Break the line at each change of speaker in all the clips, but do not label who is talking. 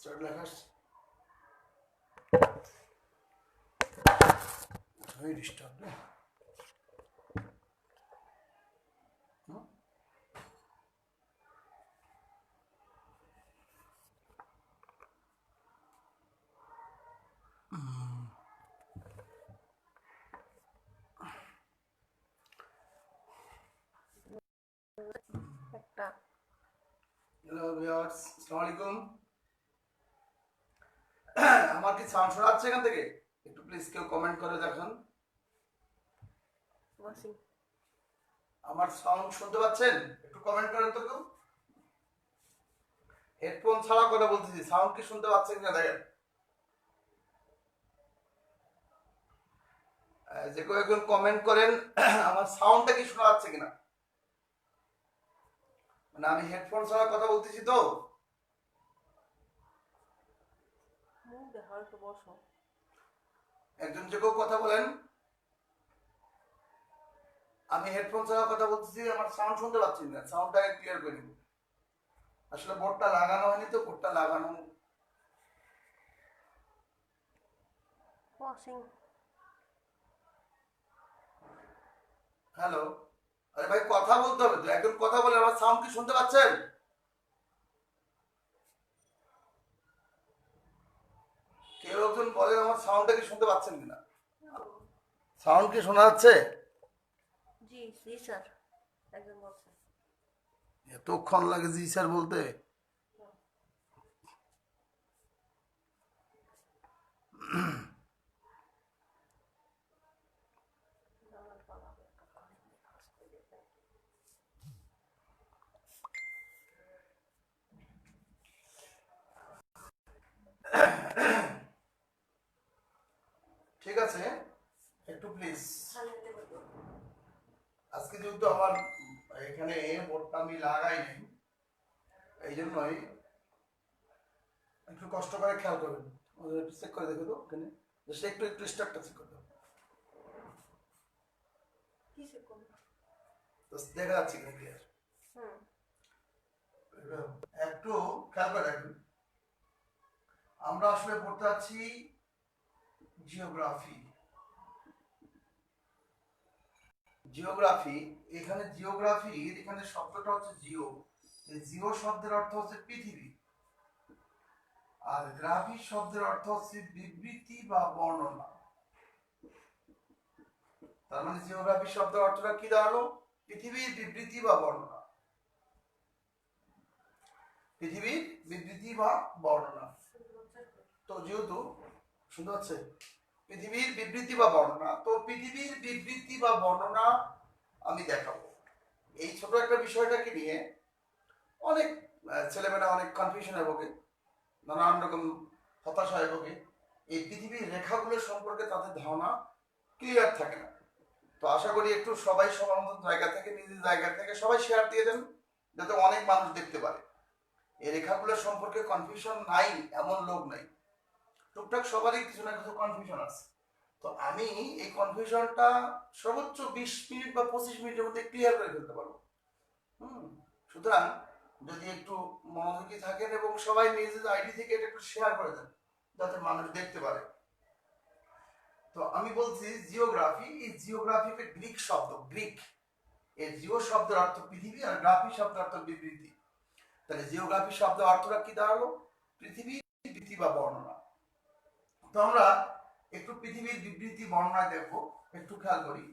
Start লেখা very disturbed. Hello viewers, আসসালামু আলাইকুম। আমার কি সাউন্ড শোনা যাচ্ছে এখান থেকে? একটু প্লিজ কেউ কমেন্ট করে দেখান। আমার সাউন্ড শুনতে পাচ্ছেন? একটু কমেন্ট করেন তো কেউ। হেডফোন ছাড়া কথা বলতেছি, সাউন্ড কি শুনতে পাচ্ছেন কিনা দেখেন। যে কেউ একজন কমেন্ট করেন আমার সাউন্ডটা কি শোনা যাচ্ছে কিনা। মানে আমি হেডফোন ছাড়া কথা বলতেছি তো। একজন যে কেউ কথা বলেন, আমি হেডফোন ছাড়া কথা বলতেছি, আমার সাউন্ড শুনতে পাচ্ছি না। সাউন্ডটাকে ক্লিয়ার করে নিব। আসলে বোর্ডটা লাগানো হয়নি তো, বোর্ডটা লাগানো। হ্যালো, আরে ভাই কথা বলতে হবে তো, একজন কথা বলে। আমার সাউন্ড কি শুনতে পাচ্ছেন? কেউ একজন বলে আমার সাউন্ডটা কি শুনতে পাচ্ছেন কিনা। সাউন্ড কি শোনা যাচ্ছে?
জি জি স্যার, একজন বলছেন।
এতক্ষণ লাগে জি স্যার বলতে? ঠিক আছে, একটু প্লিজ। আজকে যেহেতু আমার এখানে বোর্ডটা আমি লাগাই নাই, এই জন্যই একটু কষ্ট করে খেয়াল করবেন। একটু চেক করে দেখো তো ওখানে, জাস্ট একটু একটু স্টার্টটা চেক করে দাও। দেখা যাচ্ছে কিনা ক্লিয়ার? একটু খেয়াল করে রাখবেন। আমরা আসলে পড়তে যাচ্ছি জিওগ্রাফি। জিওগ্রাফি, এখানে জিওগ্রাফির এখানে শব্দটা হচ্ছে জিও। জিও শব্দের অর্থ হচ্ছে পৃথিবী, আর গ্রাফি শব্দের অর্থ হচ্ছে বিবৃতি বা বর্ণনা। তার মানে জিওগ্রাফি শব্দের অর্থটা কি দাঁড়ালো? পৃথিবীর বিবৃতি বা বর্ণনা। পৃথিবীর বিবৃতি বা বর্ণনা। তো যেহেতু শুনতে হচ্ছে পৃথিবীর বিবৃতি বা বর্ণনা, তো পৃথিবীর বিবৃতি বা বর্ণনা আমি দেখাবো। এই ছোট একটা বিষয়টাকে নিয়ে অনেক ছেলেমেয়েরা অনেক কনফিউশনে ভোগে, নানান রকম হতাশায় ভোগে। এই পৃথিবীর রেখাগুলো সম্পর্কে তাদের ধারণা ক্লিয়ার থাকে না। তো আশা করি একটু সবাই সবার মতো জায়গা থেকে, নিজের জায়গা থেকে সবাই শেয়ার দিয়ে দেন, যাতে অনেক মানুষ দেখতে পারে। এই রেখাগুলো সম্পর্কে কনফিউশন নাই এমন লোক নাই, টুকটাক সবারই কিছু না কিছু কনফিউশন আছে। তো আমি এই কনফিউশনটা সর্বোচ্চ 20 মিনিট বা 25 মিনিটের মধ্যে ক্লিয়ার করে ফেলতে পারবো। সুতরাং যদি একটু মনোযোগী থাকেন এবং সবাই নিজের আইডি থেকে এটা একটু শেয়ার করে দেন, যাতে মানুষ দেখতে পারে। তো আমি বলছি জিওগ্রাফি, এই জিওগ্রাফিকে গ্রিক শব্দ, গ্রিক। এই জিও শব্দের অর্থ পৃথিবী, আর গ্রাফি শব্দের অর্থ বিবৃতি। তাহলে জিওগ্রাফি শব্দের অর্থটা কি দাঁড়ালো? পৃথিবী, বিবৃতি বা বর্ণনা। তো আমরা একটু পৃথিবীর বিবৃতি বর্ণনা দেখবো। একটু খেয়াল করি,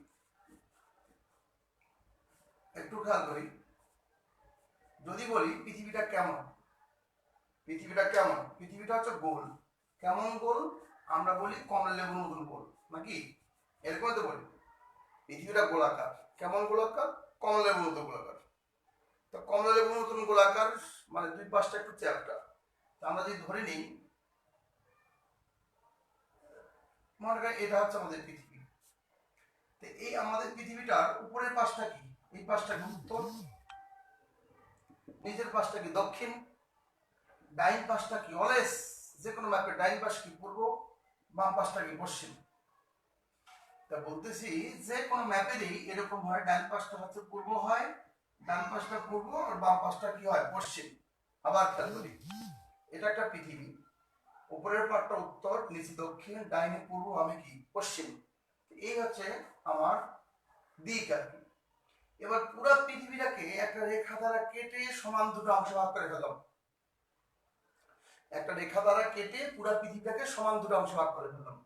একটু খেয়াল করি। যদি বলি পৃথিবীটা কেমন, পৃথিবীটা কেমন? পৃথিবীটা হচ্ছে গোল। কেমন গোল? আমরা বলি কমলা লেবুর মতন গোল, নাকি? এরকম তো বলি পৃথিবীটা গোলাকার। কেমন গোলাকার? কমলা লেবুর মতো গোলাকার। তো কমলা লেবুর মতন গোলাকার মানে দুই পাশটা একটু চ্যাপ্টা। আমরা যদি ধরে নিই, মনে করেন এটা হচ্ছে আমাদের পৃথিবী। তো এই আমাদের পৃথিবীটার উপরের পাশটা কি? এই পাশটা কি উত্তর, নিচের পাশটা কি দক্ষিণ, ডাইন পাশটা কি? অলওয়েজ যে কোনো ম্যাপের ডাইন পাশ কি পূর্ব, বাম পাশটা কি পশ্চিম। তা বলতেছি যে কোনো ম্যাপেরই এরকম হয়, ডান পাশটা হচ্ছে পূর্ব হয়, ডান পাশটা পূর্ব, আর বাম পাশটা কি হয়? পশ্চিম। আবার খেয়াল করি, এটা একটা পৃথিবী, উপরের পাটটা উত্তর, নিচে দক্ষিণ, ডাইনে পূর্ব, আমি কি পশ্চিম। এই হচ্ছে আমার দিক আর কি। এবার পুরো পৃথিবীটাকে একটা রেখা দ্বারা কেটে সমান দুটো অংশ ভাগ করে ফেললাম। একটা রেখা দ্বারা কেটে পুরো পৃথিবীটাকে সমান দুটো অংশ ভাগ করে ফেললাম।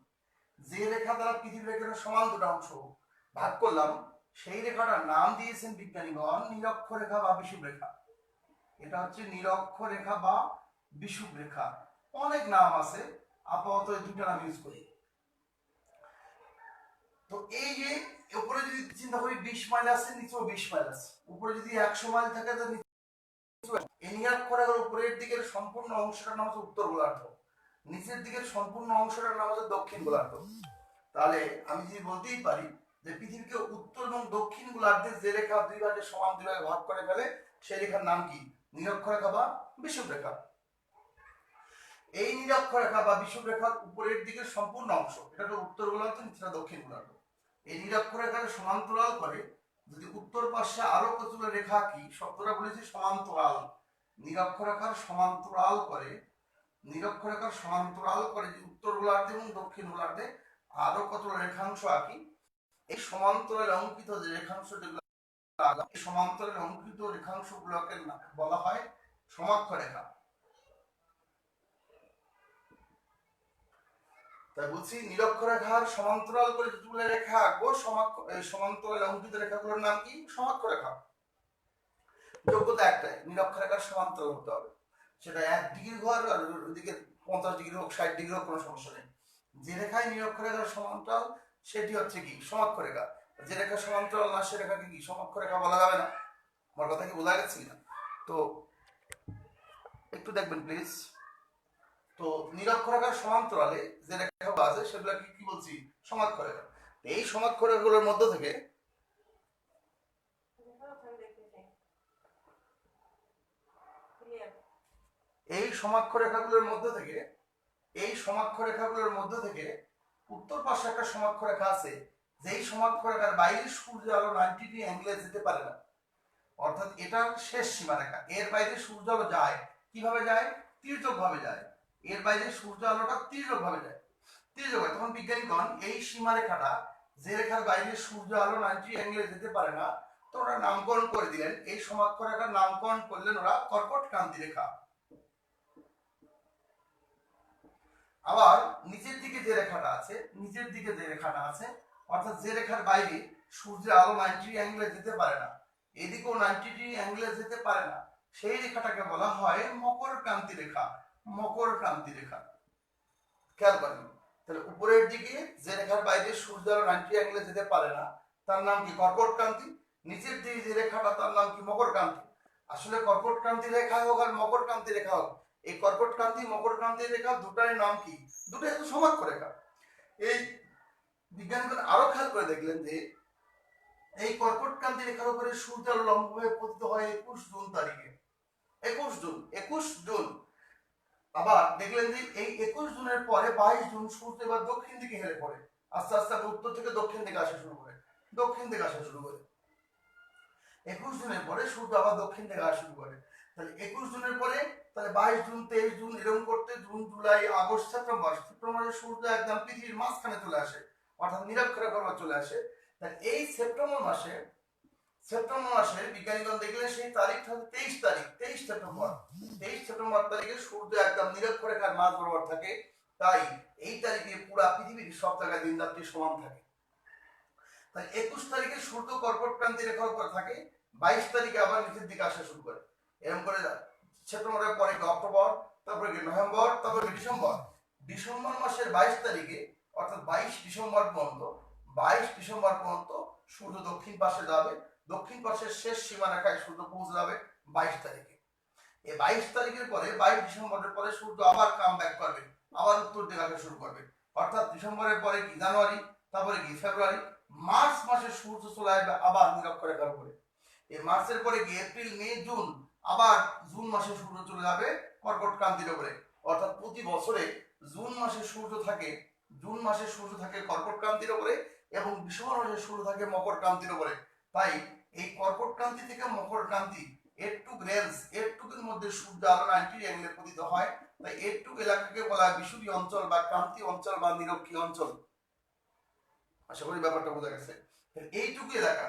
যে রেখা দ্বারা পৃথিবীটাকে সমান দুটো অংশ ভাগ করলাম, সেই রেখাটার নাম দিয়েছেন বিজ্ঞানীগণ নিরক্ষরেখা বা বিষুবরেখা। এটা হচ্ছে নিরক্ষরেখা বা বিষুবরেখা। অনেক নাম আছে, আপাতত এই দুটো নাম ইউজ করি। তো এই যে উপরে যদি চিন্তা করি 20 মাইল আছে, নিচেও 20 মাইল আছে। উপরে যদি 100 মাইল থাকে তো এই নিরক্ষরেখার উপরের দিকের সম্পূর্ণ অংশটার নাম হচ্ছে উত্তর গোলার্ধ, নিচের দিকের সম্পূর্ণ অংশটার নাম হচ্ছে দক্ষিণ গোলার্ধ। তাহলে আমি যদি বলতেই পারি যে পৃথিবীকে উত্তর এবং দক্ষিণ গোলার্ধে যে রেখা দুই ভাগে সমান দুই ভাগে ভাগ করে ফেলে সেই রেখার নাম কি? নিরক্ষরেখা বা বিষুবরেখা। এই নিরক্ষরেখা বা বিষুবরেখার উপরের দিকের সম্পূর্ণ অংশ, এটা হলো উত্তর গোলার্ধ, নিচেটা দক্ষিণ গোলার্ধ। এই নিরক্ষরেখাকে সমান্তরাল করে যদি উত্তর পাশে আরো কতগুলো রেখা কি, শব্দটা বলেছি সমান্তরাল। নিরক্ষরেখার সমান্তরাল করে, নিরক্ষরেখার সমান্তরাল করে যে উত্তর গোলার্ধে এবং দক্ষিণ গোলার্ধে আরো কতগুলো রেখাংশ আঁকি। এই সমান্তরাল অঙ্কিত যে রেখাংশ যেগুলো, এই সমান্তরাল অঙ্কিত রেখাংশ গুলোকে বলা হয় সমাক্ষরেখা। তাই বলছি নিরক্ষরেখার সমান্তরাল করে যেগুলো রেখা আঁকবো, সমান্তরাল অঙ্কিত রেখাগুলোর নাম কি? সমাক্ষরেখা। যোগ্যতা একটাই, নিরক্ষরেখার সমান্তরাল হতে হবে। সেটা 1 ডিগ্রি হোক আর ওদিকে 50 ডিগ্রি হোক, 60 ডিগ্রি হোক, কোনো সমস্যা নেই। যে রেখায় নিরক্ষরেখার সমান্তরাল সেটি হচ্ছে কি? সমাক্ষরেখা। যে রেখা সমান্তরাল না সে রেখাকে কি সমাক্ষরেখা বলা যাবে না। আমার কথা কি বোঝা গেছে কিনা? তো একটু দেখবেন প্লিজ। তো নিরক্ষরেখার সমান্তরালে যে রেখাগুলো আছে সেগুলোকে কি বলছি? সমাক্ষরেখা। এই সমাক্ষরেখাগুলোর মধ্য থেকে এই সমাক্ষরেখাগুলোর মধ্য থেকে এই সমাক্ষরেখাগুলোর মধ্য থেকে উত্তর পাশে একটা সমাক্ষরেখা আছে, যেই সমাক্ষরেখার বাইরে সূর্য আলো 90 ডিগ্রি অ্যাঙ্গেলে যেতে পারে না। অর্থাৎ এটার শেষ সীমারেখা। এর বাইরে সূর্য আলো যায় কিভাবে যায়? তির্যক ভাবে যায়। এর বাইরে সূর্য আলোটা তির্যক ভাবে যায়। তির্যক হয়, তখন বিজ্ঞানীগণ এই সীমারেখাটা, যে রেখার বাইরে সূর্য আলো 90 অ্যাঙ্গেলে যেতে পারে না, তো ওরা নামকরণ করে দিলেন, এই সমাক্ষরেখার নামকরণ করলেন ওরা কর্কটক্রান্তি রেখা। আবার নিচের দিকে যে রেখাটা আছে, নিচের দিকে যে রেখাটা আছে, অর্থাৎ যে রেখার বাইরে সূর্যের আলো 90 অ্যাঙ্গেলে যেতে পারে না, এদিকেও 90 ডিগ্রি অ্যাঙ্গেলে যেতে পারে না, সেই রেখাটাকে বলা হয় মকর ক্রান্তি রেখা। মকর ক্রান্তি রেখা। খেয়াল করেন, তাহলে উপরের দিকে যে রেখার বাইরে সূর্য আলো 90 অ্যাঙ্গেলে যেতে পারে না তার নাম কি? কর্কট ক্রান্তি। নিচের দিকে যে রেখাটা তার নাম কি? মকর ক্রান্তি। আসলে কর্কট ক্রান্তি রেখা হোক আর মকর ক্রান্তি রেখা হোক, এই কর্কট ক্রান্তি মকর ক্রান্তি রেখা দুটার নাম কি? দুটাই তো সমাক্ষরেখা। এই বিজ্ঞানীগণ আরো খেয়াল করে দেখলেন যে এই কর্কট ক্রান্তি রেখার উপরে সূর্য আলো লম্বভাবে পতিত হয় 21 জুন তারিখে। 21 জুন। আবার দেখলেন যে এই 21 জুনের পরে 22 জুন সূর্য এবার দক্ষিণ দিকে হেলে পড়ে, আস্তে আস্তে উত্তর থেকে দক্ষিণ দিকে আসা শুরু করে। 21 জুনের পরে সূর্য আবার দক্ষিণ দিকে আসা শুরু করে। তাহলে 21 জুনের পরে, তাহলে 22 জুন, 23 জুন, এরকম করতে জুন, জুলাই, আগস্ট, সেপ্টেম্বরে সূর্য একদম পৃথিবীর মাঝখানে চলে আসে, অর্থাৎ নিরক্ষরেখায় চলে আসে। তাহলে এই সেপ্টেম্বর মাসে বিজ্ঞানীগণ দেখলেন সেই তারিখটা হচ্ছে 23 তারিখ, 23 সেপ্টেম্বর তারিখে সূর্য একদম নিরক্ষরেখার মাঝ বরাবর থাকে। তাই এই তারিখে পুরো পৃথিবীর সব জায়গায় দিন রাত্রি সমান থাকে। তাই 21 তারিখে সূর্য কর্কট ক্রান্তি রেখার উপর থাকে, 22 তারিখে আবার নিচের দিকে আসা শুরু করে। এরকম করে সেপ্টেম্বরের পরে অক্টোবর, তারপরে নভেম্বর, তারপরে ডিসেম্বর মাসের 22 তারিখে, অর্থাৎ 22 ডিসেম্বর পর্যন্ত সূর্য দক্ষিণ পাশে যাবে। দক্ষিণ পাশের শেষ সীমারেখায় সূর্য পৌঁছে যাবে 22 তারিখে। এই 22 তারিখের পরে 22 ডিসেম্বরের পরে সূর্য আবার কাম ব্যাক করবে, আবার উত্তর দিকে আসা শুরু করবে। অর্থাৎ ডিসেম্বরের পরে কি জানুয়ারি, তারপরে কি ফেব্রুয়ারি, মার্চ মাসে সূর্য চলে আসবে আবার নিরক্ষরেখার উপরে। এই মার্চের পরে কি এপ্রিল, মে, জুন, আবার জুন মাসে সূর্য চলে যাবে কর্কট ক্রান্তির উপরে। অর্থাৎ প্রতি বছরে জুন মাসে সূর্য থাকে কর্কট ক্রান্তির উপরে এবং ডিসেম্বর মাসে সূর্য থাকে মকর ক্রান্তির উপরে। তাই এই কর্কট ক্রান্তি থেকে মকর ক্রান্তি এরটুক রেঞ্জ, এরটুকের মধ্যে সূর্য আলো 90 অ্যাঙ্গেলে পতিত হয়, তাই এরটুক এলাকাকে বলা হয় বিষুবীয় অঞ্চল বা ক্রান্তি অঞ্চল বা নিরক্ষীয় অঞ্চল। আশা করি ব্যাপারটা বোঝা গেছে। এইটুকু এলাকা,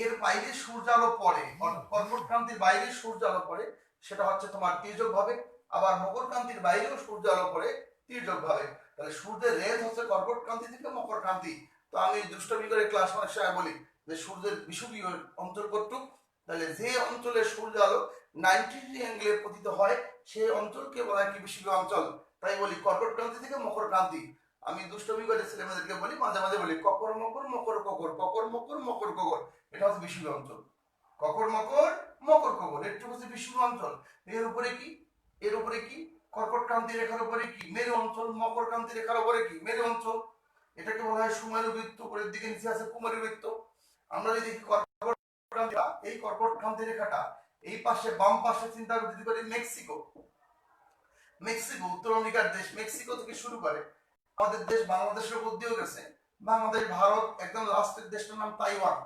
এর বাইরে সূর্য আলো পড়ে, কর্কট ক্রান্তির বাইরে সূর্য আলো পড়ে, সেটা হচ্ছে তোমার তির্যক ভাবে, আবার মকর ক্রান্তির বাইরেও সূর্য আলো পড়ে তির্যক ভাবে। তাহলে সূর্যের রেঞ্জ হচ্ছে কর্কট ক্রান্তি থেকে মকর ক্রান্তি। তো আমি দুষ্টমি করে ক্লাস অনেক সময় বলি যে সূর্যের বিষুবীয় অঞ্চল কতটুক, তাহলে যে অঞ্চলে সূর্য আলো 90 ডিগ্রি অ্যাঙ্গেলে পতিত হয় সেই অঞ্চলকে বলা হয় কি বিষুবীয় অঞ্চল। তাই বলি কর্কট ক্রান্তি থেকে মকর ক্রান্তি। আমি দুষ্টমি করে ছেলেমেয়েদেরকে বলি, মাঝে মাঝে বলি ককর মকর মকর ককর, ককর মকর মকর ককর, এটা হচ্ছে বিষুবীয় অঞ্চল। ককর মকর মকর ককর, একটু হচ্ছে বিষুবীয় অঞ্চল। এর উপরে কি, এর উপরে কি, কর্কট ক্রান্তি রেখার উপরে কি মেরু অঞ্চল, মকর ক্রান্তি রেখার উপরে কি মেরু অঞ্চল। এটাকে বলা হয় সুমেরু বৃত্ত, উপরের দিকে নিচে আছে কুমেরু বৃত্ত। আমরা যদি দেখি কর্কট ক্রান্তি, এই কর্কট ক্রান্তি রেখাটা এই পাশে বাম পাশে চিন্তা যদি করি মেক্সিকো, মেক্সিকো উত্তর আমেরিকার দেশ, মেক্সিকো থেকে শুরু করে আমাদের দেশ বাংলাদেশের উপর দিয়েও গেছে, বাংলাদেশ ভারত একদম লাস্টের দেশটার নাম তাইওয়ান।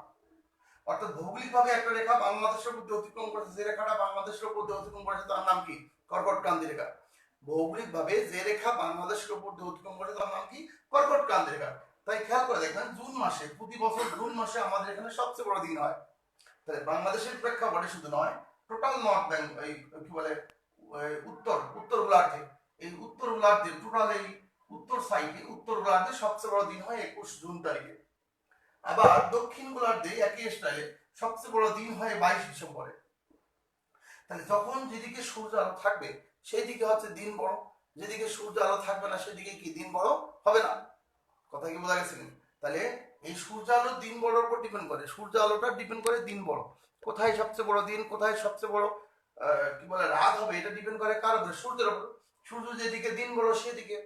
অর্থাৎ ভৌগোলিকভাবে একটা রেখা বাংলাদেশের উপর দিয়ে অতিক্রম করেছে, যে রেখাটা বাংলাদেশের উপর দিয়ে অতিক্রম করেছে তার নাম কি কর্কট ক্রান্তি রেখা। ভৌগোলিকভাবে যে রেখা বাংলাদেশের উপর দিয়ে অতিক্রম করেছে তার নাম কি কর্কট ক্রান্তি রেখা। তাই খেয়াল করে দেখবেন জুন মাসে, প্রতি বছর জুন মাসে আমাদের এখানে সবচেয়ে বড় দিন হয়। তাহলে বাংলাদেশের প্রেক্ষাপটে শুধু নয়, টোটাল নর্থ ব্যাংক এই কি বলে উত্তর উত্তর গোলার্ধে, এই উত্তর গোলার্ধে টোটাল এই উত্তর সাইডে উত্তর গোলার্ধে সবচেয়ে বড় দিন হয় 21 জুন তারিখে। আবার দক্ষিণ গোলার্ধে একই স্টাইলে সবচেয়ে বড় দিন হয় 22 ডিসেম্বরে। তাহলে যখন যেদিকে সূর্য আলো থাকবে সেই দিকে হচ্ছে দিন বড়, যেদিকে সূর্য আলো থাকবে না সেদিকে কি দিন বড় হবে না। কথা কি বোঝা গেছে? তাহলে এই সূর্য আলো দিন বড়র উপর ডিপেন্ড করে, সূর্য আলোটা ডিপেন্ড করে দিন বড়, কোথায় সবচেয়ে বড় দিন, কোথায় সবচেয়ে বড় কি বলে রাত হবে, এটা ডিপেন্ড করে কার উপরে, সূর্যের উপর। সূর্য যেদিকে দিন বড় সেদিকে।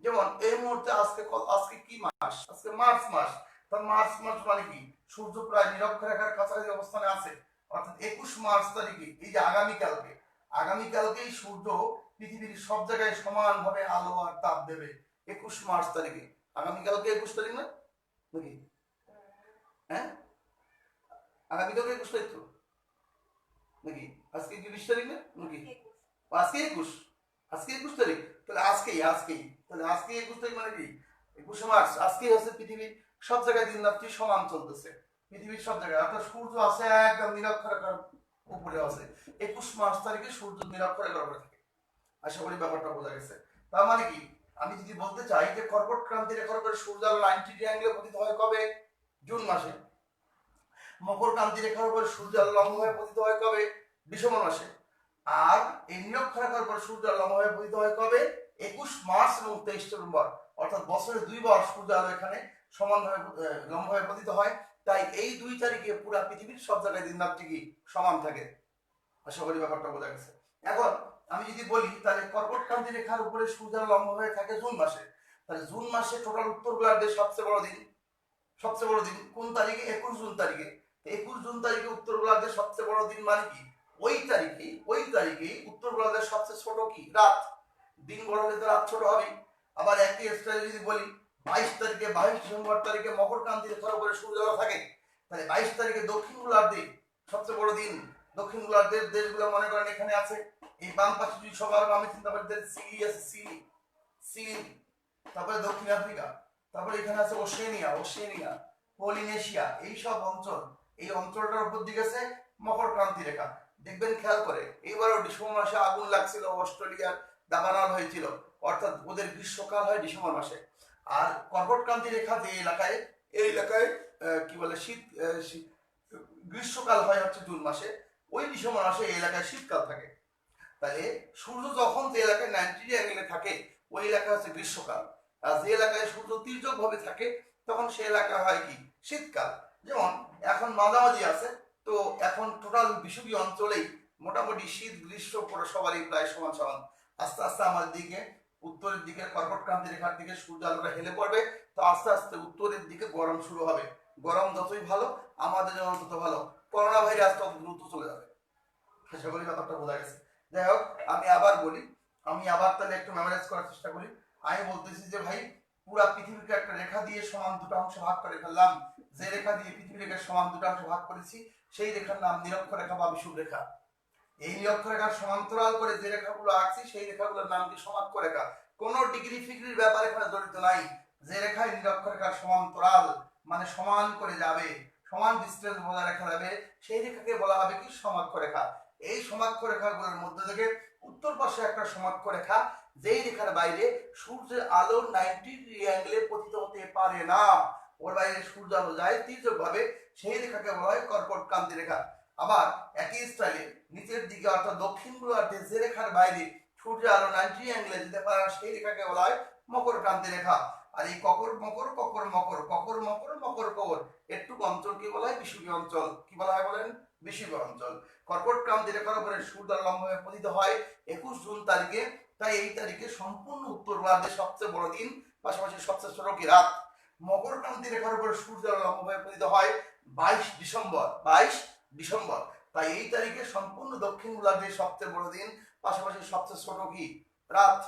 যেমন এই মুহূর্তে আজকে কি মাস, আজকে মার্চ মাস, তার মার্চ মাস মানে কি সূর্য প্রায় নিরক্ষরেখার কাছাকাছি অবস্থানে আছে, অর্থাৎ 21 মার্চ তারিখে, এই যে আগামীকালকে, আগামীকালকেই সূর্য পৃথিবীর সব জায়গায় সমানভাবে আলো আর তাপ দেবে 21 মার্চ তারিখে। আগামীকালকে 21 তারিখ না নাকি? হ্যাঁ, আগামীকালকে 21 তারিখ তো নাকি? আজকে কি 20 তারিখ না নাকি? আজকে 21, আজকে 21 তারিখ, তাহলে আজকেই তাহলে আজকে 21 তারিখ মানে কি 21 মার্চ। আজকেই হচ্ছে পৃথিবীর সব জায়গায় দিন রাত্রি সমান চলতেছে, পৃথিবীর সব জায়গায়, অর্থাৎ সূর্য আছে একদম নিরক্ষরেখার উপরে আছে 21 মার্চ তারিখে সূর্য নিরক্ষরেখার উপরে থাকে। আশা করি ব্যাপারটা বোঝা গেছে। তার মানে কি আমি যদি বলতে চাই যে কর্কট ক্রান্তি রেখার উপরে সূর্য আলো 90 ডিগ্রি অ্যাঙ্গেলে পতিত হয় কবে, জুন মাসে। মকর ক্রান্তি রেখার উপরে সূর্য আলো লম্বভাবে পতিত হয় কবে, ডিসেম্বর মাসে। আর এই নিরক্ষরেখার উপর সূর্য আলো লম্বভাবে পতিত হয় কবে, 21 মার্চ এবং 23 সেপ্টেম্বর। অর্থাৎ বছরে 2 বার সূর্য আলো এখানে সমানভাবে লম্বভাবে পতিত হয়। তাই এই 2 তারিখে পুরো পৃথিবীর সব জায়গায় দিন রাত্রি কি সমান থাকে। আশা করি ব্যাপারটা বোঝা গেছে। এখন আমি যদি বলি তাহলে কর্কট ক্রান্তি রেখার উপরে সূর্য আলো লম্বভাবে থাকে জুন মাসে, তাহলে জুন মাসে টোটাল উত্তর গোলার্ধের সবচেয়ে বড় দিন, সবচেয়ে বড় দিন কোন তারিখে, 21 জুন তারিখে। 21 জুন তারিখে উত্তর গোলার্ধের সবচেয়ে বড় দিন মানে কি ওই তারিখে উত্তর গোলার্ধের সবচেয়ে ছোট কি রাত। দিন বড় হলে তো রাত ছোট হবেই। আবার একই স্টাইলে যদি বলি 22 তারিখে 22 ডিসেম্বর তারিখে মকর ক্রান্তি রেখার উপরে সূর্য আলো থাকে, তাহলে 22 তারিখে দক্ষিণ গোলার্ধে সবচেয়ে বড় দিন। দক্ষিণ গোলার্ধের দেশগুলো মনে করেন এখানে আছে, এই বাম পাশে যদি সবার বামে চিন্তা করি সিলি আছে, সিলি, তারপরে দক্ষিণ আফ্রিকা, তারপরে এখানে আছে ওশেনিয়া, পলিনেশিয়া, এই সব অঞ্চল, এই অঞ্চলটার উপর দিকে আছে মকর ক্রান্তি রেখা। দেখবেন খেয়াল করে এইবারও ডিসেম্বর মাসে আগুন লাগছিল, অস্ট্রেলিয়ার দাবানল হয়েছিল, অর্থাৎ ওদের গ্রীষ্মকাল হয় ডিসেম্বর মাসে। আর কর্কট ক্রান্তি রেখা যে এলাকায়, এই এলাকায় কি বলে গ্রীষ্মকাল হয় হচ্ছে জুন মাসে, ওই ডিসেম্বর মাসে এই এলাকায় শীতকাল থাকে। তাহলে সূর্য যখন যে এলাকায় 90 ডিগ্রি অ্যাঙ্গেলে থাকে ওই এলাকা হচ্ছে গ্রীষ্মকাল, আর যে এলাকায় সূর্য তির্যক ভাবে থাকে তখন সেই এলাকা হয় কি শীতকাল। যেমন এখন মাঝামাঝি আছে, তো এখন টোটাল বিষুবীয় অঞ্চলেই মোটামুটি শীত গ্রীষ্ম পরে সবারই প্রায় সমান সমান। আস্তে আস্তে আমাদের দিকে উত্তরের দিকে কর্কট ক্রান্তি রেখার দিকে সূর্য আলোটা হেলে পড়বে, তো আস্তে আস্তে উত্তরের দিকে গরম শুরু হবে। গরম যতই ভালো আমাদের জন্য তত ভালো, করোনা ভাইরাস তত দ্রুত চলে যাবে। আশা করি ব্যাপারটা বোঝা গেছে। যাই হোক আমি আবার বলি, আমি আবার তাহলে একটু মেমোরাইজ করার চেষ্টা করি। আমি বলতেছি যে ভাই পুরা পৃথিবীকে একটা রেখা দিয়ে সমান দুটো অংশে ভাগ করে ফেললাম, যে রেখা দিয়ে পৃথিবীকে সমান দুটো অংশে ভাগ করেছি সেই রেখার নাম নিরক্ষরেখা বা বিষুব রেখা। এই নিরক্ষরেখার সমান্তরাল করে যে রেখাগুলো আঁকছি সেই রেখাগুলোর নাম কি সমাক্ষরেখা। কোনো ডিগ্রি ফিগ্রির ব্যাপার এখানে জড়িত নাই। যে রেখায় নিরক্ষরেখার সমান্তরাল মানে সমান করে যাবে, সমান ডিসটেন্স বজায় রাখা যাবে, সেই রেখাকে বলা হবে কি সমাক্ষরেখা। এই সমাক্ষরেখাগুলোর মধ্যে থেকে উত্তর পাশে একটা সমাক্ষরেখা, যেই রেখার বাইরে সূর্যের আলো 90 ডিগ্রি অ্যাঙ্গেলে পতিত হতে পারে না, ওর বাইরে সূর্য আলো যায় তির্যক ভাবে, সেই রেখাকে বলা হয় কর্কটক্রান্তি রেখা। আবার একই স্টাইলে নিচের দিকে অর্থাৎ দক্ষিণ গোলার্ধে যে রেখার বাইরে সূর্য আলো 90 অ্যাঙ্গেলে যেতে পারে না, সেই রেখাকে বলা হয় মকরক্রান্তি রেখা। আর এই ককর মকর ককর মকর ককর মকর মকর ককর এটুকু অঞ্চলকে বলা হয় বিষুবীয় অঞ্চল। কি বলা হয় বলেন? বিষুবীয় অঞ্চল। কর্কটক্রান্তি রেখার উপরে সূর্য লম্বভাবে পতিত হয় 21 জুন তারিখে। তাই এই তারিখে সম্পূর্ণ উত্তর গোলার্ধে সবচেয়ে বড় দিন, পাশাপাশি সবচেয়ে ছোট কি রাত। মকরক্রান্তি রেখার উপরে সূর্য লম্বভাবে পতিত হয় 22 ডিসেম্বর। 22 ডিসেম্বর। তাই এই তারিখে সম্পূর্ণ দক্ষিণ গোলার্ধে সবচেয়ে বড় দিন, পাশাপাশি সবচেয়ে ছোট কি রাত।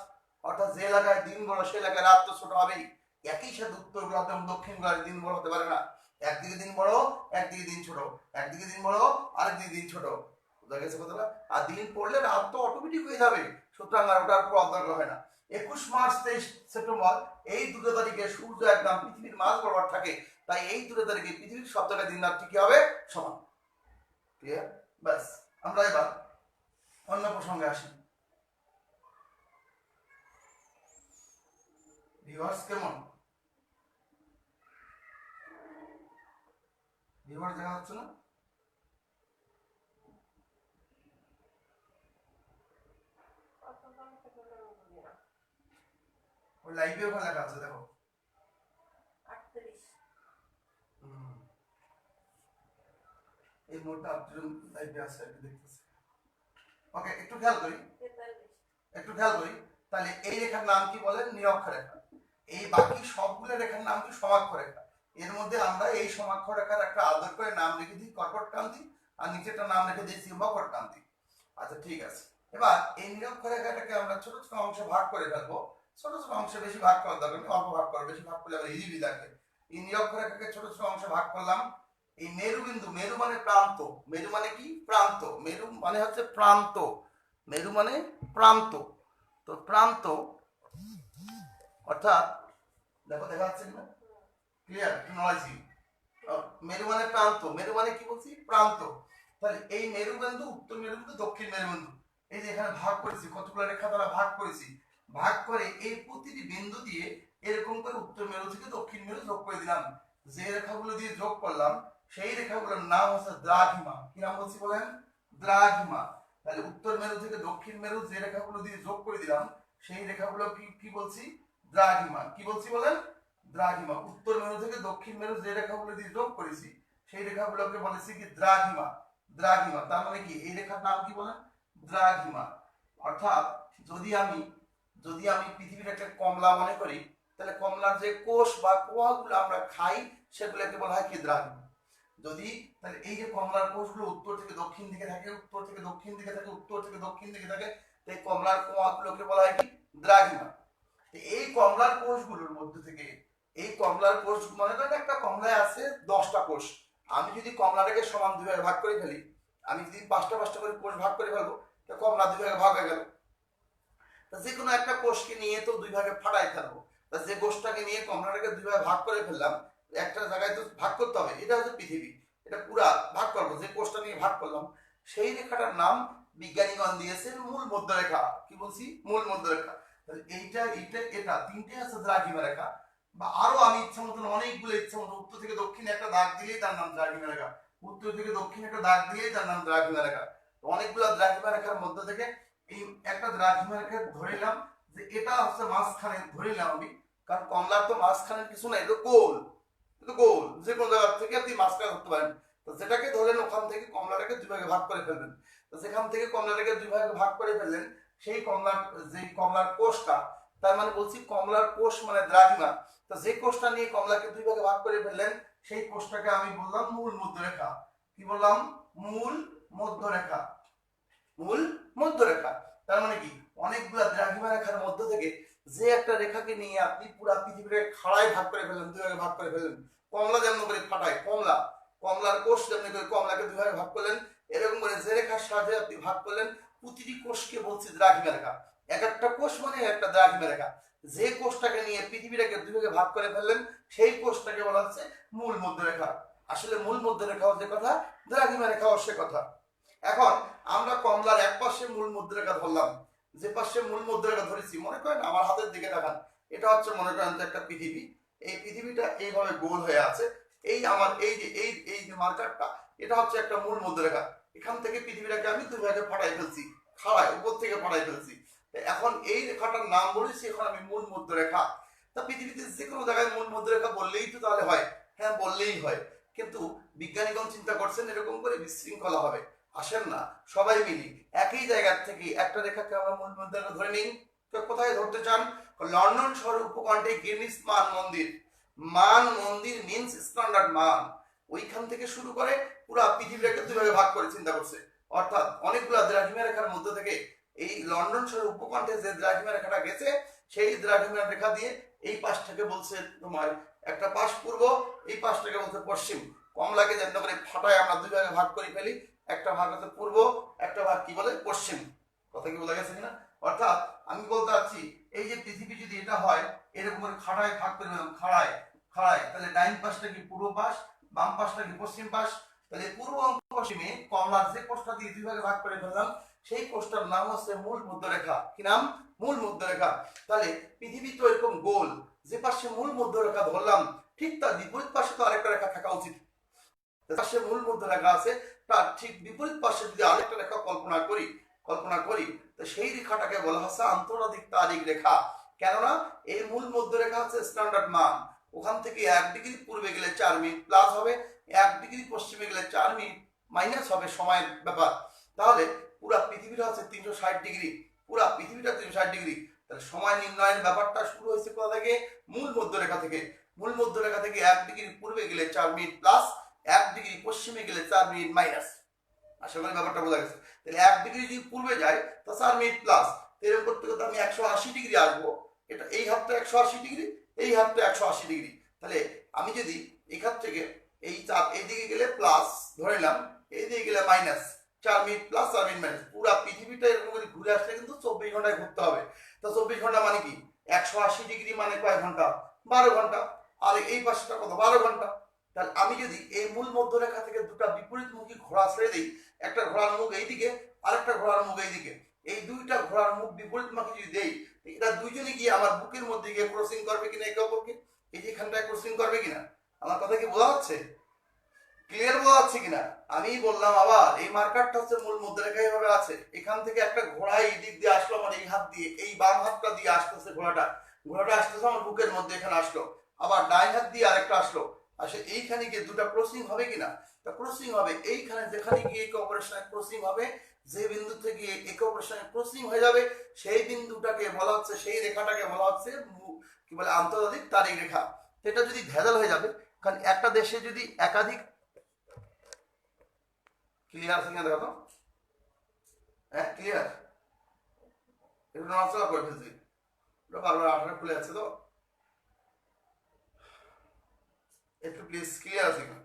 অর্থাৎ যে এলাকায় দিন বড় সে এলাকায় রাত তো ছোট হবেই। একই সাথে উত্তর গোলার্ধ এবং দক্ষিণ গোলার্ধে দিন বড় হতে পারে না। একদিকে দিন বড়, একদিকে দিন ছোট, একদিকে দিন বড়, আরেকদিকে দিন ছোট। বুঝা গেছে কথাটা? আর দিন পড়লে রাত তো অটোমেটিক হয়ে যাবে, সুতরাং আর ওটার উপর অধ্যয়ন হয় না। 21 মার্চ 23 সেপ্টেম্বর এই দুটো তারিখে সূর্য একদম পৃথিবীর মাঝ বরাবর থাকে। তাই এই দুটো তারিখে পৃথিবীর সব জায়গায় দিন রাত কি হবে? সমান। ক্লিয়ার? ব্যাস, আমরা এবার অন্য প্রসঙ্গে আসি। ভিউয়ার্স কেমন? ভিউয়ার্স দেখা যাচ্ছে না? ওই লাইভে ওখানে লেখা আছে দেখো
38।
এই মোটটা আপনি লাইভে আছে একটু দেখতেছি। ওকে, একটু খেয়াল করি,
43।
একটু খেয়াল করি। তাহলে এই রেখার নাম কি বলেন? নিরক্ষরেখা। এই বাকি সবগুলো রেখার নাম কি সমাক্ষরেখা। এর মধ্যে আমরা এই সমাক্ষরেখার একটা আদর করে নাম লিখে দিই কর্কটক্রান্তি, আর নিচেরটা নাম লিখে দিয়েছি মকরক্রান্তি। আচ্ছা ঠিক আছে। এবার এই নিরক্ষরেখাটাকে আমরা ছোট ছোট অংশে ভাগ করে ফেলবো। ছোট ছোট অংশে বেশি ভাগ করার দরকার নেই, অল্প ভাগ করো, বেশি ভাগ করলে আবার হিজিবি লাগে। এই নিরক্ষরেখাকে ছোট ছোট অংশে ভাগ করলাম। এই মেরু বিন্দু, মেরু মানে প্রান্ত, মেরু মানে কি প্রান্ত, মেরু মানে হচ্ছে প্রান্ত, মেরু মানে প্রান্ত। তো প্রান্ত অর্থাৎ দেখো দেখা যাচ্ছে না? ক্লিয়ার? নয়জি। মেরু মানে প্রান্ত, মেরু মানে কি বলছি? প্রান্ত। তাহলে এই মেরুবিন্দু, উত্তর মেরুবিন্দু, দক্ষিণ মেরুবিন্দু, এই যে এখানে ভাগ করেছি, কতগুলো রেখা দ্বারা ভাগ করেছি, ভাগ করে এই প্রতিটি বিন্দু দিয়ে এরকম করে উত্তর মেরু থেকে দক্ষিণ মেরু যোগ করে দিলাম। যে রেখাগুলো দিয়ে যোগ করলাম সেই রেখাগুলোর নাম হচ্ছে দ্রাঘিমা। কি নাম বলছি বলেন? দ্রাঘিমা। তাহলে উত্তর মেরু থেকে দক্ষিণ মেরু যে রেখাগুলো দিয়ে যোগ করে দিলাম সেই রেখাগুলো কি কি বলছি? দ্রাঘিমা। কি বলছি বলেন? দ্রাঘিমা। উত্তর মেরু থেকে দক্ষিণ মেরু যে রেখাগুলো দিয়ে যোগ করেছি সেই রেখাগুলোকে বলেছি কি দ্রাঘিমা। দ্রাঘিমা তার মানে কি? এই রেখার নাম কি বলেন? দ্রাঘিমা। অর্থাৎ যদি আমি পৃথিবীর একটা কমলা মনে করি, তাহলে কমলার যে কোষ বা কোয়াগুলো আমরা খাই সেগুলোকে বলা হয় কি? দ্রাঘিমা। যদি তাহলে এই যে কমলার কোষগুলো উত্তর থেকে দক্ষিণ দিকে থাকে, উত্তর থেকে দক্ষিণ দিকে থাকে, উত্তর থেকে দক্ষিণ দিকে থাকে, তাই কমলার কোয়াগুলোকে বলা হয় কি? দ্রাঘিমা। এই কমলার কোষগুলোর মধ্যে থেকে এই কমলার কোষ মনে করেন একটা কমলায় আছে 10টা কোষ। আমি যদি কমলাটাকে সমান দুই ভাগে ভাগ করে ফেলি, আমি যদি 5টা 5টা করে কোষ ভাগ করে ফেলবো, তো কমলা দুই ভাগে ভাগ হয়ে গেল। যে কোনো একটা কোষকে নিয়ে তো দুই ভাগে ফাটাই ফেলবো। যে কোষটাকে নিয়ে কমলাটাকে দুই ভাগে ভাগ করে ফেললাম, একটা জায়গায় তো ভাগ করতে হবে। এটা হচ্ছে পৃথিবী, এটা পুরা ভাগ করবো। যে কোষটা নিয়ে ভাগ করলাম সেই রেখাটার নাম বিজ্ঞানীগণ দিয়েছে মূল মধ্যরেখা। কি বলছি? মূল মধ্যরেখা। তাহলে এইটা এইটা এটা তিনটে আছে দ্রাঘিমা রেখা। বা আরো আমি ইচ্ছা মতন অনেকগুলো ইচ্ছা মতো উত্তর থেকে দক্ষিণে একটা দাগ দিলেই তার নাম দ্রাঘিমা রেখা, উত্তর থেকে দক্ষিণে একটা দাগ দিলেই তার নাম দ্রাঘিমা রেখা। অনেকগুলো দ্রাঘিমা রেখার মধ্যে থেকে এই একটা দ্রাঘিমা রেখা ধরে নিলাম যে এটা হচ্ছে মাঝখানে, ধরে নিলাম আমি, কারণ কমলার তো মাঝখানে কিছু নাই, এটা গোল, এটা গোল, যে কোনো জায়গা থেকে আপনি মাঝখানে ধরতে পারেন। তো যেটাকে ধরেন ওখান থেকে কমলাটাকে দুই ভাগে ভাগ করে ফেলবেন। তো যেখান থেকে কমলাটাকে দুই ভাগে ভাগ করে ফেললেন সেই কমলার কোষটা, তার মানে বলছি কমলার কোষ মানে দ্রাঘিমা। তো যে কোষটা নিয়ে কমলাকে দুই ভাগে ভাগ করে ফেললেন সেই কোষটাকে আমি বললাম মূল মধ্যরেখা। কি বললাম? মূল মধ্যরেখা। মূল মধ্যরেখা তার মানে কি? অনেকগুলা দ্রাঘিমা রেখার মধ্য থেকে যে একটা রেখাকে নিয়ে আপনি পুরো পৃথিবীকে খাড়ায় ভাগ করে ফেললেন, দুই ভাগে ভাগ করে ফেললেন। কমলা যেমন করে ফাটায়, কমলার কোষ যেমন করে কমলাকে দুই ভাগে ভাগ করলেন, এরকম করে যে রেখার সাহায্যে আপনি ভাগ করলেন, প্রতিটি কোষকে বলছি দ্রাঘিমা রেখা। এক একটা কোষ মানে একটা দ্রাঘিমা রেখা। যে কোষটাকে নিয়ে পৃথিবীটাকে দুই ভাগে ভাগ করে ফেললেন সেই কোষটাকে বলা হচ্ছে মূল মধ্যরেখা। আসলে মূল মধ্যরেখাও যে কথা, দ্রাঘিমা রেখাও সে কথা। এখন আমরা কমলার এক পাশে মূল মধ্যরেখা ধরলাম, যে পাশে মূল মধ্যরেখা ধরেছি, মনে করেন আমার হাতের দিকে দেখান, এটা হচ্ছে মনে করেন যে একটা পৃথিবী। এই পৃথিবীটা এইভাবে গোল হয়ে আছে। এই আমার এই যে মার্কারটা, এটা হচ্ছে একটা মূল মধ্যরেখা। এখান থেকে পৃথিবীটাকে আমি দুই ভাগে ফাটাই ফেলছি, খাড়ায় উপর থেকে ফাটাই ফেলছি। এখন এই রেখাটার নাম বলেছি এখন আমি মূল মধ্যরেখা। তা পৃথিবীতে যে কোনো জায়গায় মূল মধ্যরেখা বললেই তো তাহলে হয়, হ্যাঁ বললেই হয়। কিন্তু বিজ্ঞানীগণ চিন্তা করছেন এরকম করে বিশৃঙ্খলা হবে, আসেন না সবাই মিলি একই জায়গার থেকে একটা রেখাকে আমরা মূল মধ্যরেখা ধরে নিই। তো কোথায় ধরতে চান? লন্ডন শহরের উপকণ্ঠে গিনিস মান মন্দির, মান মন্দির মিন্স স্ট্যান্ডার্ড মান, ওইখান থেকে শুরু করে পুরো পৃথিবীটাকে দুই ভাগে ভাগ করে চিন্তা করছে। অর্থাৎ অনেকগুলো দ্রাঘিমা রেখার মধ্যে থেকে এই লন্ডন শহরের উপকণ্ঠে যে দ্রাঘিমা রেখাটা গেছে সেই দ্রাঘিমা রেখা দিয়ে এই পাশটাকে বলছে তোমার একটা পাশ পূর্ব, এই পাশটাকে বলছে পশ্চিম। কমলাকে যেন করে ফাটায় আমরা দুই ভাগে ভাগ করে ফেলি, একটা ভাগ হচ্ছে পূর্ব, একটা ভাগ কি বলে পশ্চিম। কথা কি বোঝা গেছে কিনা? অর্থাৎ আমি বলতে চাচ্ছি এই যে পৃথিবী যদি এটা হয় এরকম করে খাড়ায় ভাগ করে দিলাম, খাড়ায় খাড়ায়, তাহলে ডাইন পাশটা কি পূর্ব পাশ, বাম পাশটা কি পশ্চিম পাশ। তাহলে পূর্ব অংশ পশ্চিমে কমলার যে কোষটা দিয়ে দুই ভাগে ভাগ করে ফেললাম সেই কোষটার নাম হচ্ছে মূল মধ্যরেখা। কি নাম? মূল মধ্যরেখা। তাহলে পৃথিবী তো এরকম গোল, যে পাশে মূল মধ্যরেখা ধরলাম ঠিক তার বিপরীত পাশে তো আরেকটা রেখা থাকা উচিত। পাশে মূল মধ্যরেখা আছে, তার ঠিক বিপরীত পাশে যদি আরেকটা রেখা কল্পনা করি তো সেই রেখাটাকে বলা হচ্ছে আন্তর্জাতিক তারিখ রেখা। কেননা এই মূল মধ্যরেখা হচ্ছে স্ট্যান্ডার্ড মান, ওখান থেকে 1 ডিগ্রি পূর্বে গেলে 4 মিনিট প্লাস হবে, 1 ডিগ্রি পশ্চিমে গেলে 4 মিনিট মাইনাস হবে সময়ের ব্যাপার। তাহলে পুরা পৃথিবীটা হচ্ছে 360 ডিগ্রি, পুরা পৃথিবীটা 360 ডিগ্রি। তাহলে সময় নির্ণয়ের ব্যাপারটা শুরু হয়েছে কোথা থেকে? মূল মধ্যরেখা থেকে। মূল মধ্যরেখা থেকে 1 ডিগ্রি পূর্বে গেলে 4 মিনিট প্লাস, 1 ডিগ্রি পশ্চিমে গেলে 4 মিনিট মাইনাস। আশা করি ব্যাপারটা বোঝা গেছে। তাহলে 1 ডিগ্রি যদি পূর্বে যায় তো 4 মিনিট প্লাস, এরকম করতে করতে আমি 180 ডিগ্রি আসবো। এটা এই হাতটা 180 ডিগ্রি, এই হাতটা 180 ডিগ্রি। তাহলে আমি যদি এখান থেকে এই চাপ এইদিকে গেলে প্লাস ধরে নিলাম, এইদিকে গেলে minus, 4 minute plus 4 minute minus, পুরো পৃথিবীটা এরকম করে ঘুরে আসলে কিন্তু 24 ঘন্টায় ঘুরতে হবে। তো 24 ঘন্টা মানে কি? 180 ডিগ্রি মানে কয় ঘন্টা? 12 ঘন্টা। আর এই পাশটা কত? 12 ঘন্টা। তাহলে আমি যদি এই মূল মধ্যরেখা থেকে দুটো বিপরীতমুখী ঘোড়া ছেড়ে দিই, একটা ঘোড়ার মুখ এইদিকে আর একটা ঘোড়ার মুখ এইদিকে, এই দুইটা ঘোড়ার মুখ বিপরীতমুখী যদি দেই, এরা দুইজনে গিয়ে আমার বুকের মধ্যে গিয়ে ক্রসিং করবে কিনা একে অপরকে? এই যে এখানটায় ক্রসিং করবে কিনা? আমার কথা কি বোঝা যাচ্ছে? ক্লিয়ার বোঝা যাচ্ছে কিনা? আমি বললাম আবার এই মার্কারটা হচ্ছে মূল মধ্যরেখা এইভাবে আছে, এখান থেকে একটা ঘোড়া এই দিক দিয়ে আসলো আমার এই হাত দিয়ে, এই বাম হাতটা দিয়ে আসতেছে ঘোড়াটা আসতেছে আমার বুকের মধ্যে, এখানে আসলো, আবার ডাইন হাত দিয়ে আরেকটা আসলো, আসে এইখানে গিয়ে দুটা ক্রসিং হবে কিনা? তা ক্রসিং হবে এইখানে, যেখানে গিয়ে একে অপরের সঙ্গে ক্রসিং হবে, যে বিন্দু থেকে একে অপরের সঙ্গে ক্রসিং হয়ে যাবে সেই বিন্দুটাকে বলা হচ্ছে, সেই রেখাটাকে বলা হচ্ছে কি বলে আন্তর্জাতিক তারিখ রেখা। এটা যদি ভেজাল হয়ে যাবে, কারণ একটা দেশে যদি একাধিক, ক্লিয়ার আছে কিনা দেখো তো? হ্যাঁ ক্লিয়ার? একটু নড়াচড়া করে ফেলছি, ওটা বারবার আঠারো খুলে যাচ্ছে তো, একটু প্লিজ ক্লিয়ার আছে কিনা?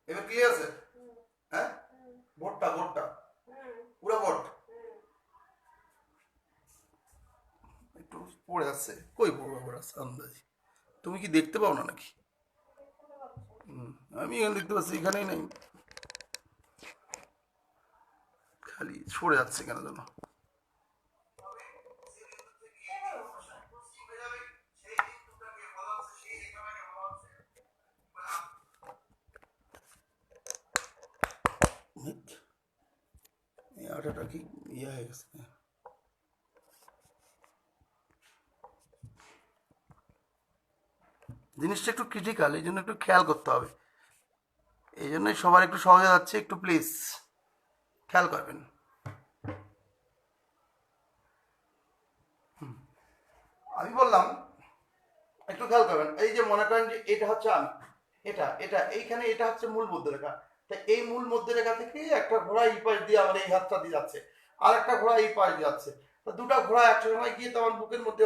এবার ক্লিয়ার আছে? হ্যাঁ বোর্ডটা পুরো বোর্ড একটু পড়ে যাচ্ছে, কই পড়ে যাচ্ছে আন্দাজি? তুমি কি দেখতে পাও না নাকি? আমি এখানে দেখতে পাচ্ছি, এখানেই নাই, খালি সরে যাচ্ছে কেন যেন। এই আটাটা কি ইয়ে হয়ে গেছে? জিনিসটা একটু ক্রিটিক্যাল, এই জন্য একটু খেয়াল করতে হবে, এই জন্যই সবার একটু সহজে যাচ্ছে, একটু প্লিজ খেয়াল করবেন। আমি বললাম একটু খেয়াল করবেন, এই যে মনে করেন যে এটা হচ্ছে আমি, এটা এইখানে এটা হচ্ছে মূল মধ্যরেখা, তাই এই মূল মধ্যরেখা থেকে একটা ঘোড়া এই পাশ দিয়ে আমার এই হাতটা দিয়ে যাচ্ছে, আর একটা ঘোড়া এই পাশ দিয়ে যাচ্ছে, তো দুটা ঘোড়া একসময় গিয়ে তো আমার বুকের মধ্যে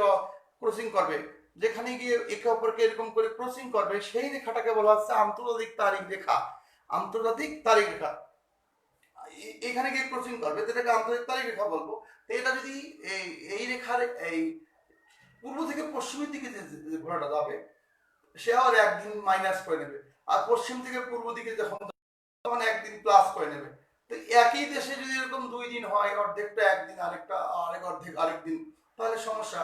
ক্রসিং করবে, যেখানে গিয়ে একে অপরকে এরকম করে ক্রসিং করবে সেই রেখাটাকে বলা হচ্ছে আন্তর্জাতিক তারিখ রেখা। আন্তর্জাতিক তারিখ রেখা। এখানে গিয়ে ক্রসিং করবে, এটাকে আন্তর্জাতিক তারিখ রেখা বলবো। তো এটা যদি এই রেখার এই পূর্ব থেকে পশ্চিমের দিকে যে ঘোড়াটা যাবে, সে আবার একদিন মাইনাস করে নেবে, আর পশ্চিম থেকে পূর্ব দিকে যখন তখন একদিন প্লাস করে নেবে। তো একই দেশে যদি এরকম 2 দিন হয়, অর্ধেকটা একদিন, আরেকটা আরেক অর্ধেক আরেকদিন, তাহলে সমস্যা।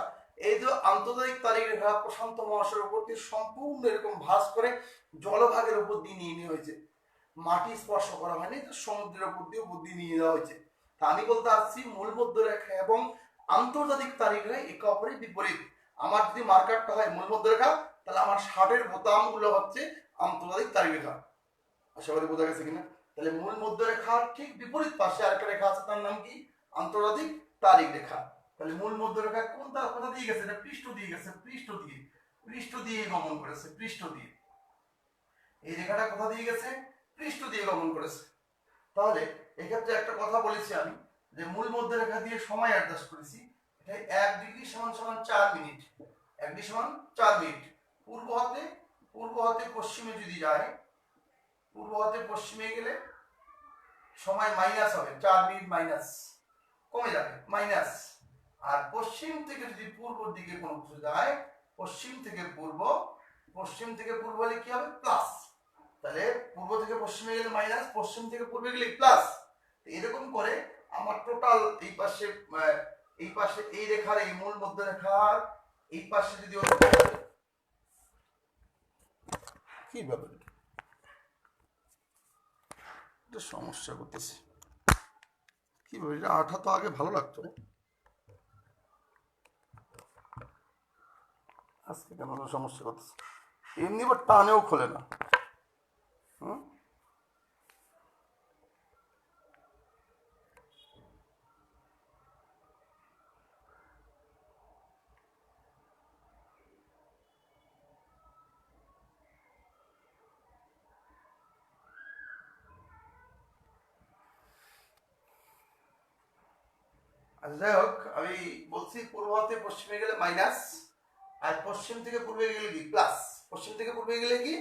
এই যে আন্তর্জাতিক তারিখ রেখা প্রশান্ত মহাসাগরের উপর দিয়ে সম্পূর্ণ এরকম ভাঁজ করে জলভাগের উপর দিয়ে নিয়ে নেওয়া হয়েছে, মাটি স্পর্শ করা হয়নি, তো সমুদ্রের উপর দিয়ে বুদ্ধি নিয়ে যাওয়া হয়েছে। তা আমি বলতে আসছি মূল মধ্যরেখা এবং আন্তর্জাতিক তারিখ রেখা একে অপরের বিপরীত। আমার যদি মার্কারটা হয় মূল মধ্যরেখা, তাহলে আমার শার্টের বোতামগুলো হচ্ছে আন্তর্জাতিক তারিখ রেখা। আশা করি বোঝা গেছে কিনা? তাহলে মূল মধ্যরেখার ঠিক বিপরীত পাশে আরেকটা রেখা আছে, তার নাম কি? আন্তর্জাতিক তারিখ রেখা। তাহলে মূল মধ্যরেখা কোনটা কোথা দিয়ে গেছে? এটা পৃষ্ঠ দিয়ে গেছে, পৃষ্ঠ দিয়ে গমন করেছে, পৃষ্ঠ দিয়ে। এই রেখাটা কোথা দিয়ে গেছে? পৃষ্ঠ দিয়ে গমন করেছে। তাহলে এক্ষেত্রে একটা কথা বলেছি আমি, যে মূল মধ্যরেখা দিয়ে সময় অ্যাডজাস্ট করেছি। এটা 1 ডিগ্রি সমান 4 মিনিট, 1 ডিগ্রি সমান 4 মিনিট। পূর্ব হতে পশ্চিমে যদি যায়, পূর্ব হতে পশ্চিমে গেলে সময় মাইনাস হবে, 4 মিনিট মাইনাস কমে যাবে, মাইনাস। আর পশ্চিম থেকে যদি পূর্বর দিকে কোনো কিছু যায়, পশ্চিম থেকে পূর্ব হলে কি হবে? প্লাস। তাহলে পূর্ব থেকে পশ্চিমে গেলে মাইনাস, পশ্চিম থেকে পূর্বে গেলে প্লাস। এরকম করে আমার টোটাল এই পাশে এই রেখার, এই মূল মধ্যরেখার এই পাশে যদি কি ভাবে এটা সমস্যা করতেছে, কিভাবে? এটা আঠা তো আগে ভালো লাগতো, আজকে কেন সমস্যা করতেছে? এমনি বা টানেও খোলে না। আচ্ছা, যাই হোক, আমি বলছি পূর্ব হতে পশ্চিমে গেলে মাইনাস, আর পশ্চিম থেকে পূর্বে গেলে কি? প্লাস। পশ্চিম থেকে পূর্বে গেলে কি?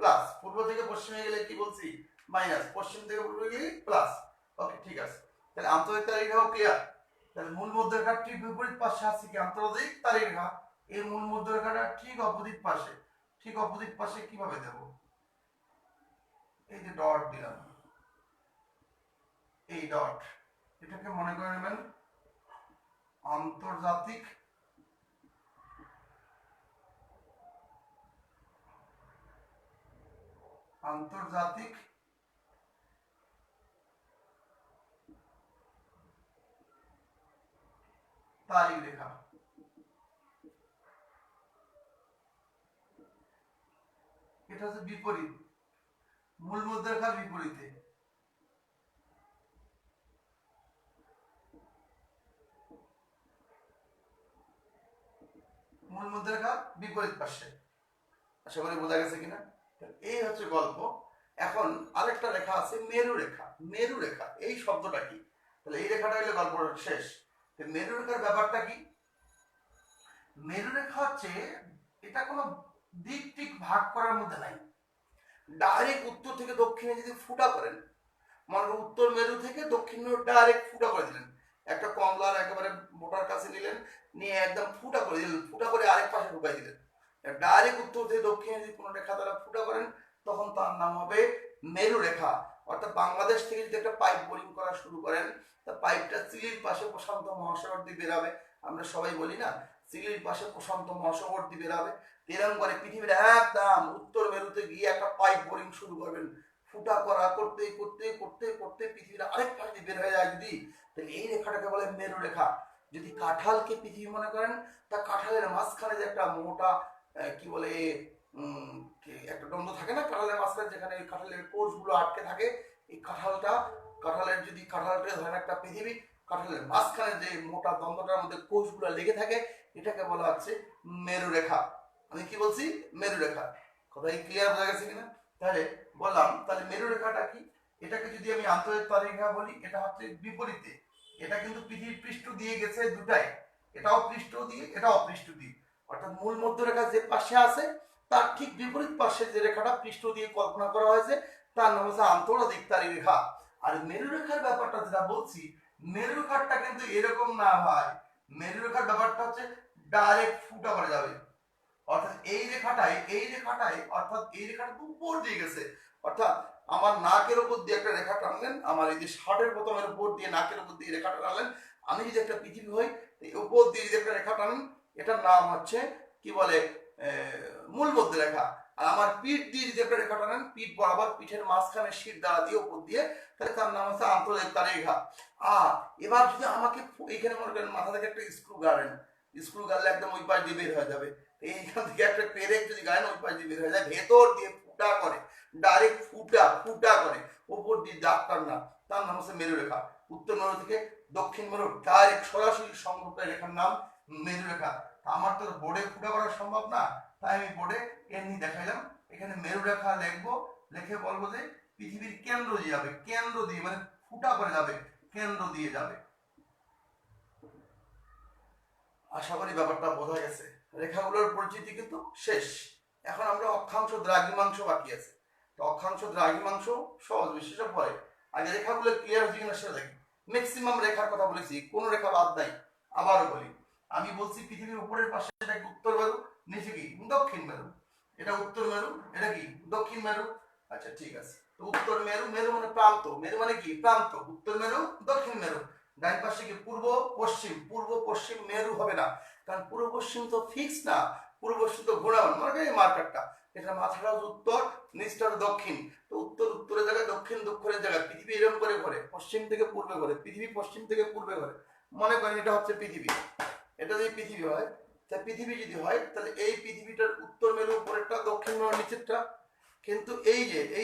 প্লাস। পূর্ব থেকে পশ্চিমে গেলে কি বলছি? মাইনাস। পশ্চিম থেকে পূর্বে গেলে প্লাস। ওকে, ঠিক আছে। তাহলে আন্তর্জাতিক তারিখ রেখাও ক্লিয়ার। তাহলে মূল মধ্যরেখার ঠিক বিপরীত পাশে আছে কি? আন্তর্জাতিক তারিখ রেখা। এই মূল মধ্যরেখাটা ঠিক অপোজিট পাশে, কিভাবে দেব? এই যে ডট দিলাম, এই ডট, এটাকে মনে করে নেবেন আন্তর্জাতিক তারিখ রেখা। এটা হচ্ছে বিপরীত, মূল মধ্যরেখার বিপরীতে। মূল মধ্যরেখার বিপরীত পাশে। আশা করি বোঝা গেছে কিনা? এই হচ্ছে গল্প। এখন আরেকটা রেখা আছে মেরু রেখা। মেরু রেখা এই শব্দটা কি? তাহলে এই রেখাটা হলে গল্প শেষ। মেরু রেখার ব্যাপারটা কি? মেরু রেখা হচ্ছে, এটা কোনো দিক টিক ভাগ করার মধ্যে নাই, ডাইরেক্ট উত্তর থেকে দক্ষিণে যদি ফুটা করেন, মানে উত্তর মেরু থেকে দক্ষিণ মেরু ডাইরেক্ট ফুটা করে দিলেন, একটা কমলার একেবারে মোটার কাছে নিলেন, নিয়ে একদম ফুটা করে দিলেন, ফুটা করে আরেক পাশে ঢুকাই দিলেন, ডাইরেক্ট উত্তর থেকে দক্ষিণে যদি কোনো রেখা দ্বারা ফুটা করেন, তখন তার নাম হবে মেরু রেখা। অর্থাৎ বাংলাদেশ থেকে যদি একটা পাইপ বোরিং করা শুরু করেন, তা পাইপটা চিলির পাশে প্রশান্ত মহাসাগর দিয়ে বেরাবে। আমরা সবাই বলি না, চিলির পাশে প্রশান্ত মহাসাগর দিয়ে বেরাবে। এরকম করে পৃথিবীর একদম উত্তর মেরুতে গিয়ে একটা পাইপ বোরিং শুরু করবেন, ফুটা করা করতে করতে করতে করতে পৃথিবীর আরেক পাশ দিয়ে বের হয়ে যায় যদি, তাহলে এই রেখাটাকে বলে মেরু রেখা। যদি কাঁঠালকে পৃথিবী মনে করেন, তা কাঁঠালের মাঝখানে যে একটা মোটা কি বলে একটা দ্বন্দ্ব থাকে না কাঁঠালের মাঝখানে, যেখানে কাঁঠালের কোষগুলো আটকে থাকে, এই কাঁঠালটা ধরেন একটা পৃথিবী, কাঁঠালের মাঝখানে যে মোটা দ্বন্দ্বটার মধ্যে কোষগুলো লেগে থাকে, এটাকে বলা হচ্ছে মেরু রেখা। আমি কি বলছি? মেরু রেখা। কথাই ক্লিয়ার বোঝা গেছে কিনা? তাহলে বললাম, তাহলে মেরু রেখাটা কি? এটাকে যদি আমি আন্তর্জাতিক তারিখ রেখা বলি, এটা হচ্ছে বিপরীতে। এটা কিন্তু পৃথিবীর পৃষ্ঠ দিয়ে গেছে দুটাই, এটাও পৃষ্ঠ দিয়ে, এটাও পৃষ্ঠ দিয়ে। অর্থাৎ মূল মধ্যরেখা যে পাশে আছে, তার ঠিক বিপরীত পাশে যে রেখাটা পৃষ্ঠ দিয়ে কল্পনা করা হয়েছে, তার নাম হচ্ছে আন্তর্জাতিক রেখা। আর মেরুরেখার ব্যাপারটা যেটা বলছি, মেরুরেখাটা কিন্তু এরকম না ভাই, মেরুরেখার ব্যাপারটা হচ্ছে ডাইরেক্ট ফুটা করে যাবে, অর্থাৎ এই রেখাটাই অর্থাৎ এই রেখাটা উপর দিয়ে গেছে, অর্থাৎ আমার নাকের উপর দিয়ে একটা রেখা টানলেন, আমার এই যে শার্টের বোতামের উপর দিয়ে নাকের উপর দিয়ে রেখাটা টানলেন, আমি যদি একটা পৃথিবী হই এই উপর দিয়ে যদি একটা রেখা টানেন, এটার নাম হচ্ছে কি বলে মূল মধ্য রেখা। আর আমার পিঠ দিয়ে যদি একটা রেখা টানেন, পিঠ বরাবর পিঠের মাঝখানে শির দ্বারা দিয়ে উপর দিয়ে, তাহলে তার নাম হচ্ছে আন্তর্জাতিক রেখা। আর এবার যদি আমাকে এইখানে মনে করেন মাথা থেকে একটা স্ক্রু গাড়েন, স্ক্রু গাড়লে একদম ওই পাশ দিয়ে বের হয়ে যাবে, এইখান থেকে একটা পেরেক যদি গাড়েন ওই পাশ দিয়ে বের হয়ে যায়, ভেতর দিয়ে ফুটা করে, ডাইরেক্ট ফুটা করে উপর দিয়ে ডাক্তার না, তার নাম হচ্ছে মেরুরেখা। উত্তর মেরু থেকে দক্ষিণ মেরু ডাইরেক্ট সরাসরি সংযোগকারী রেখার নাম মেরুরেখা। আমার তো বোর্ডে ফুটা করা সম্ভব না, তাই আমি বোর্ডে এমনি দেখাইলাম। এখানে মেরুরেখা লিখবো, লিখে বলবো যে পৃথিবীর কেন্দ্র দিয়ে যাবে, কেন্দ্র দিয়ে মানে ফুটা করে যাবে, কেন্দ্র দিয়ে যাবে। আশা করি ব্যাপারটা বোঝা গেছে। রেখাগুলোর পরিচিতি কিন্তু শেষ। এখন আমরা অক্ষাংশ দ্রাঘিমাংশ বাকি আছে। তো অক্ষাংশ দ্রাঘিমাংশ সহজ বিশেষ পরে আগে রেখাগুলো ক্লিয়ার হচ্ছে কিনা সেটা দেখি। ম্যাক্সিমাম রেখার কথা বলেছি, কোন রেখা বাদ নাই। আবারও বলি, আমি বলছি পৃথিবীর উপরের পাশে এটা কি উত্তর মেরু, নিচে কি দক্ষিণ মেরু, এটা উত্তর মেরু, এটা কি দক্ষিণ মেরু। আচ্ছা ঠিক আছে, তো উত্তর মেরু, মেরু মানে প্রান্ত, মেরু মানে কি প্রান্ত, উত্তর মেরু দক্ষিণ মেরু। ডান পাশে কি পূর্ব পশ্চিম, পূর্ব পশ্চিম মেরু হবে না, কারণ পূর্ব পশ্চিম তো ফিক্স না, পূর্ব পশ্চিম তো ঘোরানো, মানে এই মার্কারটা, এটা মাথাটা উত্তর, নিচটা দক্ষিণ। তো উত্তর উত্তরের জায়গায়, দক্ষিণ দক্ষিণের জায়গায়, পৃথিবী এরকম করে ঘোরে, পশ্চিম থেকে পূর্বে ঘোরে, পৃথিবী পশ্চিম থেকে পূর্বে ঘোরে। মনে করেন এটা হচ্ছে পৃথিবী, এটা যদি পৃথিবী হয়, তাহলে পৃথিবী যদি হয় তাহলে এই পৃথিবীটার উত্তর মেরু উপরেরটা, দক্ষিণ মেরু নিচেরটা। কিন্তু এই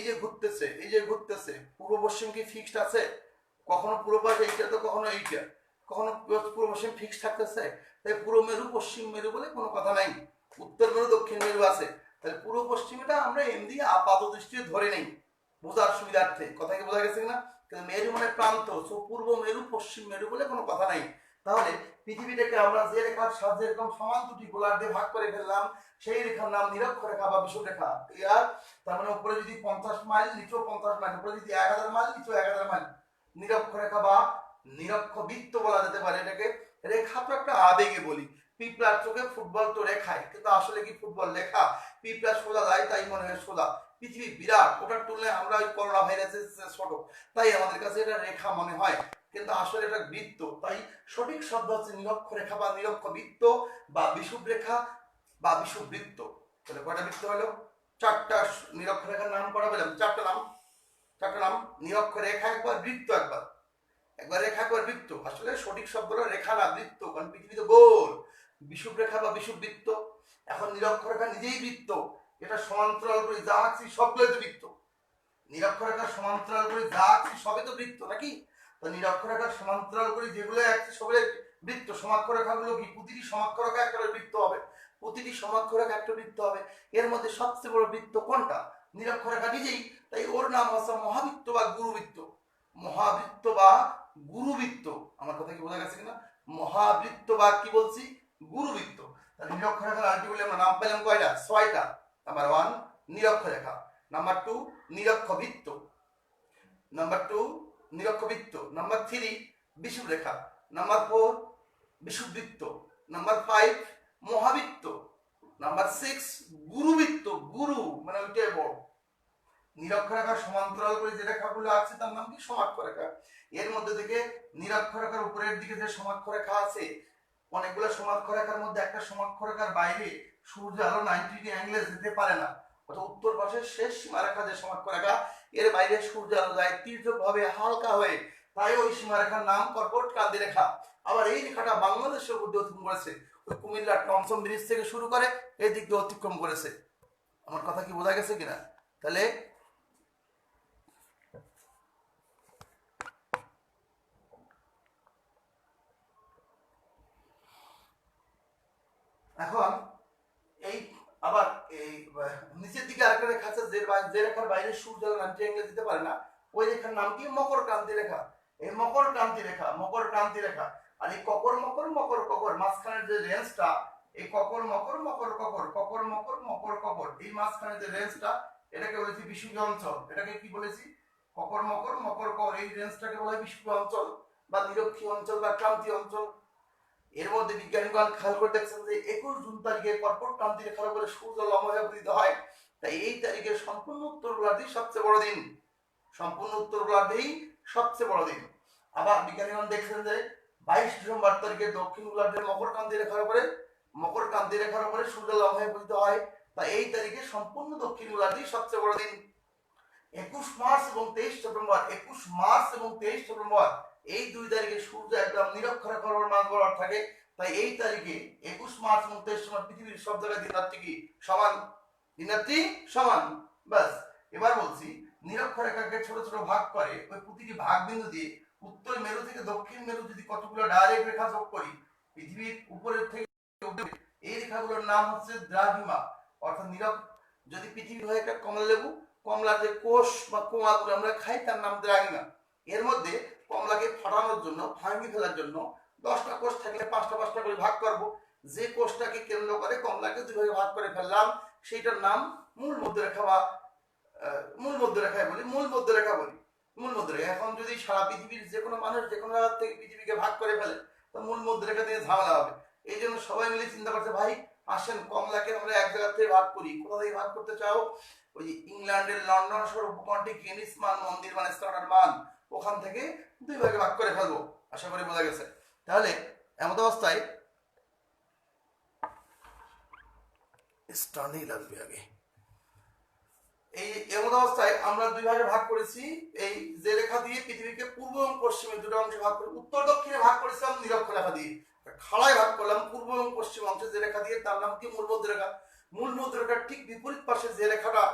যে ঘুরতেছে, এই যে ঘুরতেছে, পূর্ব পশ্চিম কি ফিক্সড আছে? কখনো পূর্ব পাশে এইটা তো কখনো এইটা, কখনো পূর্ব পশ্চিম ফিক্সড থাকতেছে। তাই পূর্ব মেরু পশ্চিম মেরু বলে কোনো কথা নাই, উত্তর মেরু দক্ষিণ মেরু আছে। তাহলে পূর্ব পশ্চিমটা আমরা এমনি আপাত দৃষ্টিতে ধরে নেই বোঝার সুবিধার্থে। কথা কি বোঝা গেছে কিনা? কিন্তু মেরু মানে প্রান্ত, সো পূর্ব মেরু পশ্চিম মেরু বলে কোনো কথা নাই। তাহলে পৃথিবীটাকে আমরা যে রেখার সাহায্যে এরকম সমান দুটি গোলার দিয়ে ভাগ করে ফেললাম, সেই রেখার নাম নিরক্ষরেখা বা বিষুবরেখা। ক্লিয়ার? তার মানে উপরে যদি 50 মাইল, নিচেও 50 মাইল, উপরে যদি 1000 মাইল, নিচেও 1000 মাইল, নিরক্ষরেখা বা নিরক্ষবৃত্ত বলা যেতে পারে এটাকে। রেখা তো একটা আবেগে বলি, পিঁপড়ার চোখে ফুটবল তো রেখায়, কিন্তু আসলে কি ফুটবল লেখা? পিঁপড়া সোজা যায় তাই মনে হয় সোজা, পৃথিবী বিরাট, ওটার তুলনায় আমরা ওই করোনা ভাইরাসের ছোট, তাই আমাদের কাছে এটা রেখা মনে হয়, কিন্তু আসলে এটা বৃত্ত। তাই সঠিক শব্দ হচ্ছে নিরক্ষরেখা বা নিরক্ষবৃত্ত বা বিষুবরেখা বা বিষুববৃত্ত। তাহলে কয়টা বৃত্ত হলো? 4টা নিরক্ষরেখার নাম করা পেলাম, 4টা নাম, নিরক্ষরেখা একবার, বৃত্ত একবার, একবার রেখা একবার বৃত্ত। আসলে সঠিক শব্দটা রেখা না বৃত্ত, কারণ পৃথিবী তো গোল। বিষুবরেখা বা বিষুববৃত্ত। এখন নিরক্ষরেখা নিজেই বৃত্ত, এটা সমান্তরাল করে যা আঁকছি সবগুলোই তো বৃত্ত। নিরক্ষরেখার সমান্তরাল করে যা আঁকছি সবই তো বৃত্ত নাকি? তো নিরক্ষরেখার সমান্তরাল করে যেগুলো আঁকছি সবগুলো বৃত্ত। সমাক্ষরেখাগুলো কি? প্রতিটি সমাক্ষরেখা একটা বৃত্ত হবে, প্রতিটি সমাক্ষরেখা একটা বৃত্ত হবে। এর মধ্যে সবচেয়ে বড় বৃত্ত কোনটা? নিরক্ষরেখা নিজেই, তাই ওর নাম হচ্ছে মহাবৃত্ত বা গুরুবৃত্ত। মহাবৃত্ত বা গুরুবৃত্ত, আমার কথা কি বোঝা গেছে কিনা? মহাবৃত্ত বা কি বলছি? গুরুবৃত্ত। তাহলে নিরক্ষরেখার আর্টিকেলে আমরা নাম পেলাম কয়টা? 6টা। নাম্বার 1 নিরক্ষরেখা, নাম্বার 2 নিরক্ষবৃত্ত, নাম্বার 2 নিরক্ষবৃত্ত, নাম্বার 3 বিষুবরেখা, নাম্বার 4 বিষুববৃত্ত, নাম্বার 5 মহাবৃত্ত, নাম্বার 6 গুরুবৃত্ত। গুরু মানে ওইটাই বড়। নিরক্ষরেখার সমান্তরাল করে যে রেখাগুলো আছে তার নাম কি? সমাক্ষরেখা। এর মধ্যে থেকে নিরক্ষরেখার উপরের দিকে যে সমাক্ষরেখা আছে, অনেকগুলো সমাক্ষরেখার মধ্যে একটা সমাক্ষরেখার বাইরে সূর্য আলো 90 ডিগ্রি অ্যাঙ্গেলে যেতে পারে না, অর্থাৎ উত্তর পাশের শেষ সীমারেখা যে সমাক্ষরেখা, এর বাইরে সূর্য আলো যায় তীর্যকভাবে হালকা হয়ে, তাই ওই সীমারেখার নাম কর্কটক্রান্তি রেখা। আবার এই রেখাটা বাংলাদেশের মধ্যে অতিক্রম করেছে, ওই কুমিল্লার টমসম ব্রিজ থেকে শুরু করে এই দিক দিয়ে অতিক্রম করেছে। আমার কথা কি বোঝা গেছে কিনা? তাহলে এখন এই আবার এই নিচের দিকে আরেকটা রেখা আছে, যে রেখার বাইরে সূর্য আলো 90 অ্যাঙ্গেলে যেতে পারে না, ওই রেখার নাম কি? মকর ক্রান্তি রেখা। এই মকর ক্রান্তি রেখা। আর এই ককর মকর মকর ককর মাঝখানের যে রেঞ্জটা, এই ককর মকর মকর ককর, ককর মকর মকর ককর, এই মাঝখানের যে রেঞ্জটা, এটাকে বলেছি বিষুবীয় অঞ্চল। এটাকে কি বলেছি? মকর মকর মকর কর, এই রেঞ্জটাকে বলা হয় বিষুবীয় অঞ্চল বা নিরক্ষীয় অঞ্চল বা ক্রান্তীয় অঞ্চল। এর মধ্যে বিজ্ঞানীগণ খেয়াল করে দেখছেন যে 21 জুন তারিখে কর্কট ক্রান্তি রেখার উপরে সূর্য লম্ব হয়ে উদিত হয়। তাই এই তারিখে সম্পূর্ণ উত্তর গোলার্ধেই সবচেয়ে বড় দিন, সম্পূর্ণ উত্তর গোলার্ধেই সবচেয়ে বড় দিন। আবার বিজ্ঞানীগণ দেখছেন যে 22 ডিসেম্বর তারিখে দক্ষিণ গোলার্ধের মকর ক্রান্তি রেখার উপরে সূর্য লম্ব হয়ে উদিত হয়। তাই এই তারিখে সম্পূর্ণ দক্ষিণ গোলার্ধেই সবচেয়ে বড় দিন। 21 মার্চ এবং 23 সেপ্টেম্বর এই 2 তারিখে সূর্য একদম নিরক্ষরেখার উপর মাঝ বরাবর থাকে। তাই এই তারিখে 21 মার্চ এবং 23 সেপ্টেম্বর পৃথিবীর সব জায়গায় দিনরাত্রি কি সমান, দিনরাত্রি সমান। ব্যাস, এবার বলছি নিরক্ষরেখাকে ছোট ছোট ভাগ করে ওই প্রতিটি ভাগ বিন্দু দিয়ে উত্তর মেরু থেকে দক্ষিণ মেরু যদি কতগুলো ডাইরেক্ট রেখা যোগ করি পৃথিবীর উপরের থেকে এই রেখাগুলোর নাম হচ্ছে দ্রাঘিমা। অর্থাৎ যদি পৃথিবী হয় একটা কমলা লেবু, কমলার যে কোষ বা কোয়াগুলো আমরা খাই তার নাম দ্রাঘিমা। এর মধ্যে কমলাকে ফাটানোর জন্য, ভাঙি ফেলার জন্য 10টা কোষ থাকলে 5টা করে ভাগ করব। যে কোষটাকে কেন্দ্র করে কমলাকে দুইভাগে ভাগ করে ফেললাম সেইটার নাম মূল মধ্যরেখা বা মূল মধ্যরেখা বলি। এখন যদি সারা পৃথিবীর যে কোনো মানুষ যে কোনো জায়গা থেকে পৃথিবীকে ভাগ করে ফেলে তো মূল মধ্যরেখা দিয়ে ঝামেলা হবে। এই জন্য সবাই মিলে চিন্তা করছে, ভাই আসেন কমলাকে আমরা এক জায়গা থেকে ভাগ করি। কোথা থেকে ভাগ করতে চাও? ওই যে ইংল্যান্ডের লন্ডন শহর উপকণ্ঠে গ্রিনিচ মান মন্দির মানে স্ট্যান্ডার্ড মান, ওখান থেকে 2 ভাগে ভাগ করে ফেলবো। আশা করি বোঝা গেছে। তাহলে এমন অবস্থায় স্টানই লাগবে আগে। এই এমন অবস্থায় আমরা 2 ভাগে ভাগ করেছি। এই যে রেখা দিয়ে পৃথিবীকে পূর্ব এবং পশ্চিমে দুটো অংশে ভাগ করে, উত্তর দক্ষিণে ভাগ করেছিলাম নিরক্ষরেখা দিয়ে, খাড়ায় ভাগ করলাম পূর্ব এবং পশ্চিম অংশে যে রেখা দিয়ে তার নাম কি মূল মধ্যরেখা। মূল মধ্যরেখার ঠিক বিপরীত পাশে যে রেখাটা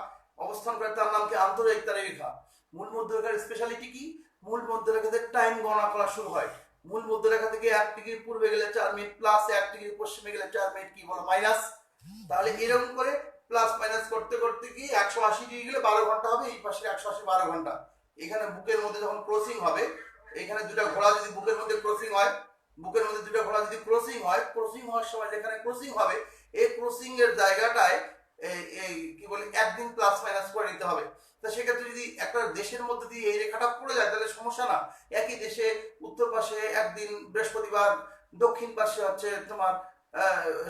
অবস্থান করে তার নাম কি আন্তঃরেখার রেখা। মূল মধ্যরেখার স্পেশালিটি কি? মূল মধ্যরেখাতে টাইম গণনা করা শুরু হয়। মূল মধ্যরেখা থেকে 1 ডিগ্রি পূর্বে গেলে 4 মিনিট, প্লাস 1 ডিগ্রি পশ্চিমে গেলে 4 মিনিট, কি বলো মাইনাস। তাহলে এরকম করে প্লাস মাইনাস করতে করতে কি 180 ডিগ্রি গেলে 12 ঘন্টা হবে, এই পাশে 180 12 ঘন্টা। এখানে বুকের মধ্যে যখন ক্রসিং হবে, এখানে দুটো ঘোড়া যদি বুকের মধ্যে ক্রসিং হয়, ক্রসিং হওয়ার সময় যেখানে ক্রসিং হবে এই ক্রসিং এর জায়গাটায় এই কি বলে একদিন প্লাস মাইনাস করে নিতে হবে। তো সেক্ষেত্রে যদি একটা দেশের মধ্যে দিয়ে এই রেখাটা পড়ে যায় তাহলে সমস্যা না। একই দেশে উত্তর পাশে একদিন বৃহস্পতিবার, দক্ষিণ পাশে হচ্ছে তোমার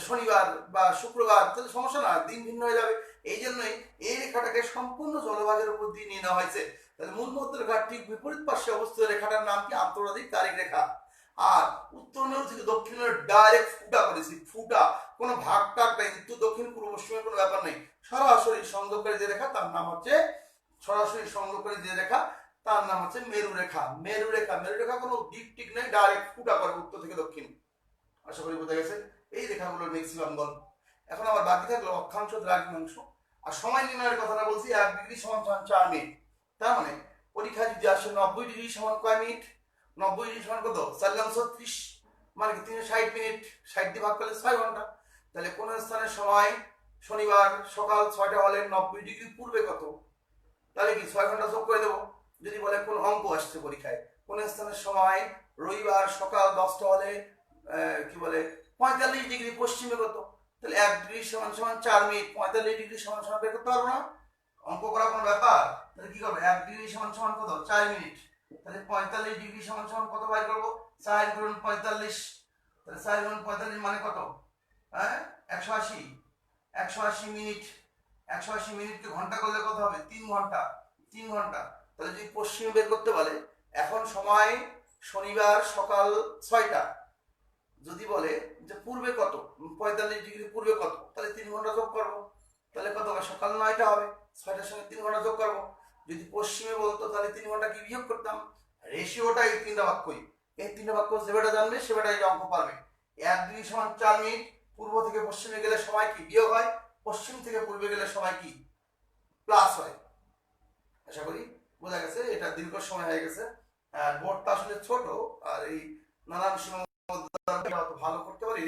শনিবার বা শুক্রবার, তাহলে সমস্যা না, দিন ভিন্ন হয়ে যাবে। এই জন্যই এই রেখাটাকে সম্পূর্ণ জলভাগের উপর দিয়ে নিয়ে নেওয়া হয়েছে। তাহলে মূল মধ্যরেখার ঠিক বিপরীত পাশে অবস্থিত রেখাটার নাম কি? আন্তর্জাতিক তারিখ রেখা। আর উত্তর মেরু থেকে দক্ষিণ মেরু ডাইরেক্ট ফুটা করেছি, ফুটা, কোনো ভাগ টাগ নেই, উত্তর দক্ষিণ পূর্ব পশ্চিমের কোনো ব্যাপার নেই। সরাসরি সংযোগকারী যে রেখা তার নাম হচ্ছে মেরু রেখা। মেরু রেখা কোনো দিক টিক নেই, ডাইরেক্ট ফুটা করে উত্তর থেকে দক্ষিণ। আশা করি বোঝা গেছে এই রেখাগুলোর ম্যাক্সিমাম গল্প। এখন আবার বাকি থাকলো অক্ষাংশ, দ্রাঘিমাংশ। আর সময় নির্ণয়ের কথাটা বলছি, 1 ডিগ্রি সমান 4 মিনিট। তার মানে পরীক্ষা যদি আসে 90 ডিগ্রি সমান কয় মিনিট? 90 ডিগ্রি সমান কত? 4×30, মানে কি 360 মিনিট। 60 দিয়ে ভাগ করলে 6 ঘন্টা। তাহলে কোন স্থানের সময় শনিবার সকাল 6টা হলে 90 ডিগ্রি পূর্বে কত? তাহলে কি 6 ঘন্টা যোগ করে দেবো। যদি বলে কোন অঙ্ক আসছে পরীক্ষায়, কোন স্থানের সময় রবিবার সকাল 10টা হলে কি বলে 45 ডিগ্রি পশ্চিমে কত? তাহলে 1 ডিগ্রি সমান 4 মিনিট, 45 ডিগ্রি সমান বের করতে পারবো না? অঙ্ক করা কোনো ব্যাপার? তাহলে কি করবো? 1 ডিগ্রি সমান কত? 4 মিনিট। তাহলে 45 ডিগ্রি সমান কত বাইর করবো? 4 গুণ 45। তাহলে 4 গুণ 45 মানে কত? 180 মিনিট। 180 মিনিটকে ঘন্টা করলে কত হবে? 3 ঘন্টা। তাহলে যদি পশ্চিমে বের করতে বলে, এখন সময় শনিবার সকাল 6টা, যদি বলে যে পূর্বে কত, 45 ডিগ্রি পূর্বে কত, তাহলে 3 ঘন্টা যোগ করবো। তাহলে কত হবে? সকাল 9টা হবে। 6টার সঙ্গে 3 ঘন্টা যোগ করবো। যদি পশ্চিমে বলতো তাহলে 3 ঘন্টা কি বিয়োগ করতাম। রেশিওটা এই 3টা বাক্যই। এই 3টা বাক্য যে বেটা জানবে সে বেটা এই অঙ্ক পারবে। 1 ডিগ্রি সমান 4 মিনিট, পূর্ব থেকে পশ্চিমে গেলে সময় কি বিয়োগ হয়, পশ্চিম থেকে পূর্বে গেলে সময় কি প্লাস হয়। আশা করি বোঝা গেছে। এটা দীর্ঘ সময় হয়ে গেছে। বোর্ডটা আসলে ছোট, আর এই নানান ভালো করতে পারি।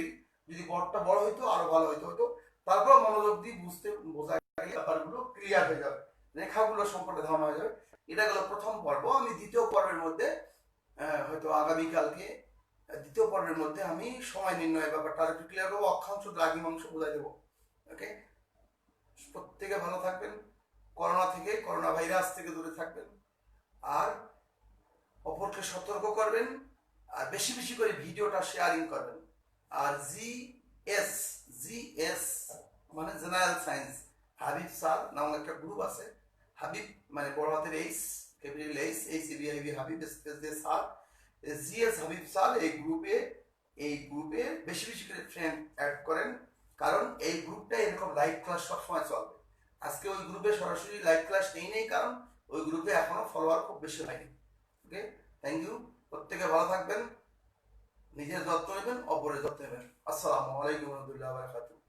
যদি বোর্ডটা বড় হইতো আরো ভালো হইতো। তারপর মনোযোগ দিয়ে বোঝা গেলে ব্যাপারগুলো ক্লিয়ার হয়ে যাবে, রেখাগুলো সম্পর্কে ধারণা হয়ে যাবে। এটা গেল প্রথম পর্ব। আমি দ্বিতীয় পর্বের মধ্যে হয়তো আগামীকালকে দ্বিতীয় পর্বের মধ্যে আমি সময় নির্ণয়ের ব্যাপারটা আর একটু ক্লিয়ার করবো, অক্ষাংশ দ্রাঘিমাংশ বোঝাই দেবো। ওকে, প্রত্যেকে ভালো থাকবেন। করোনা থেকে, করোনা ভাইরাস থেকে দূরে থাকবেন, আর অপরকে সতর্ক করবেন, আর বেশি বেশি করে ভিডিওটা শেয়ারিং করবেন। আর জিএস মানে জেনারেল সায়েন্স হাবিব স্যার নামক একটা গ্রুপ আছে। হাবিব মানে বড় হাতের H, capital H ABIB Habib space দিয়ে স্যার, জিএস হাবিব স্যার। এই গ্রুপে বেশি বেশি করে ফ্রেন্ড অ্যাড করেন, কারণ এই গ্রুপটা এরকম লাইভ ক্লাস সবসময় চলবে। আজকে ওই গ্রুপে সরাসরি লাইভ ক্লাস নেই, কারণ ওই গ্রুপে এখনো ফলোয়ার খুব বেশি হয়নি। ওকে, থ্যাংক ইউ। প্রত্যেকে ভালো থাকবেন, নিজের যত্ন নেবেন, অপরের যত্ন নেবেন। আসসালামু আলাইকুম ওয়া রাহমাতুল্লাহি ওয়া বারাকাতুহু।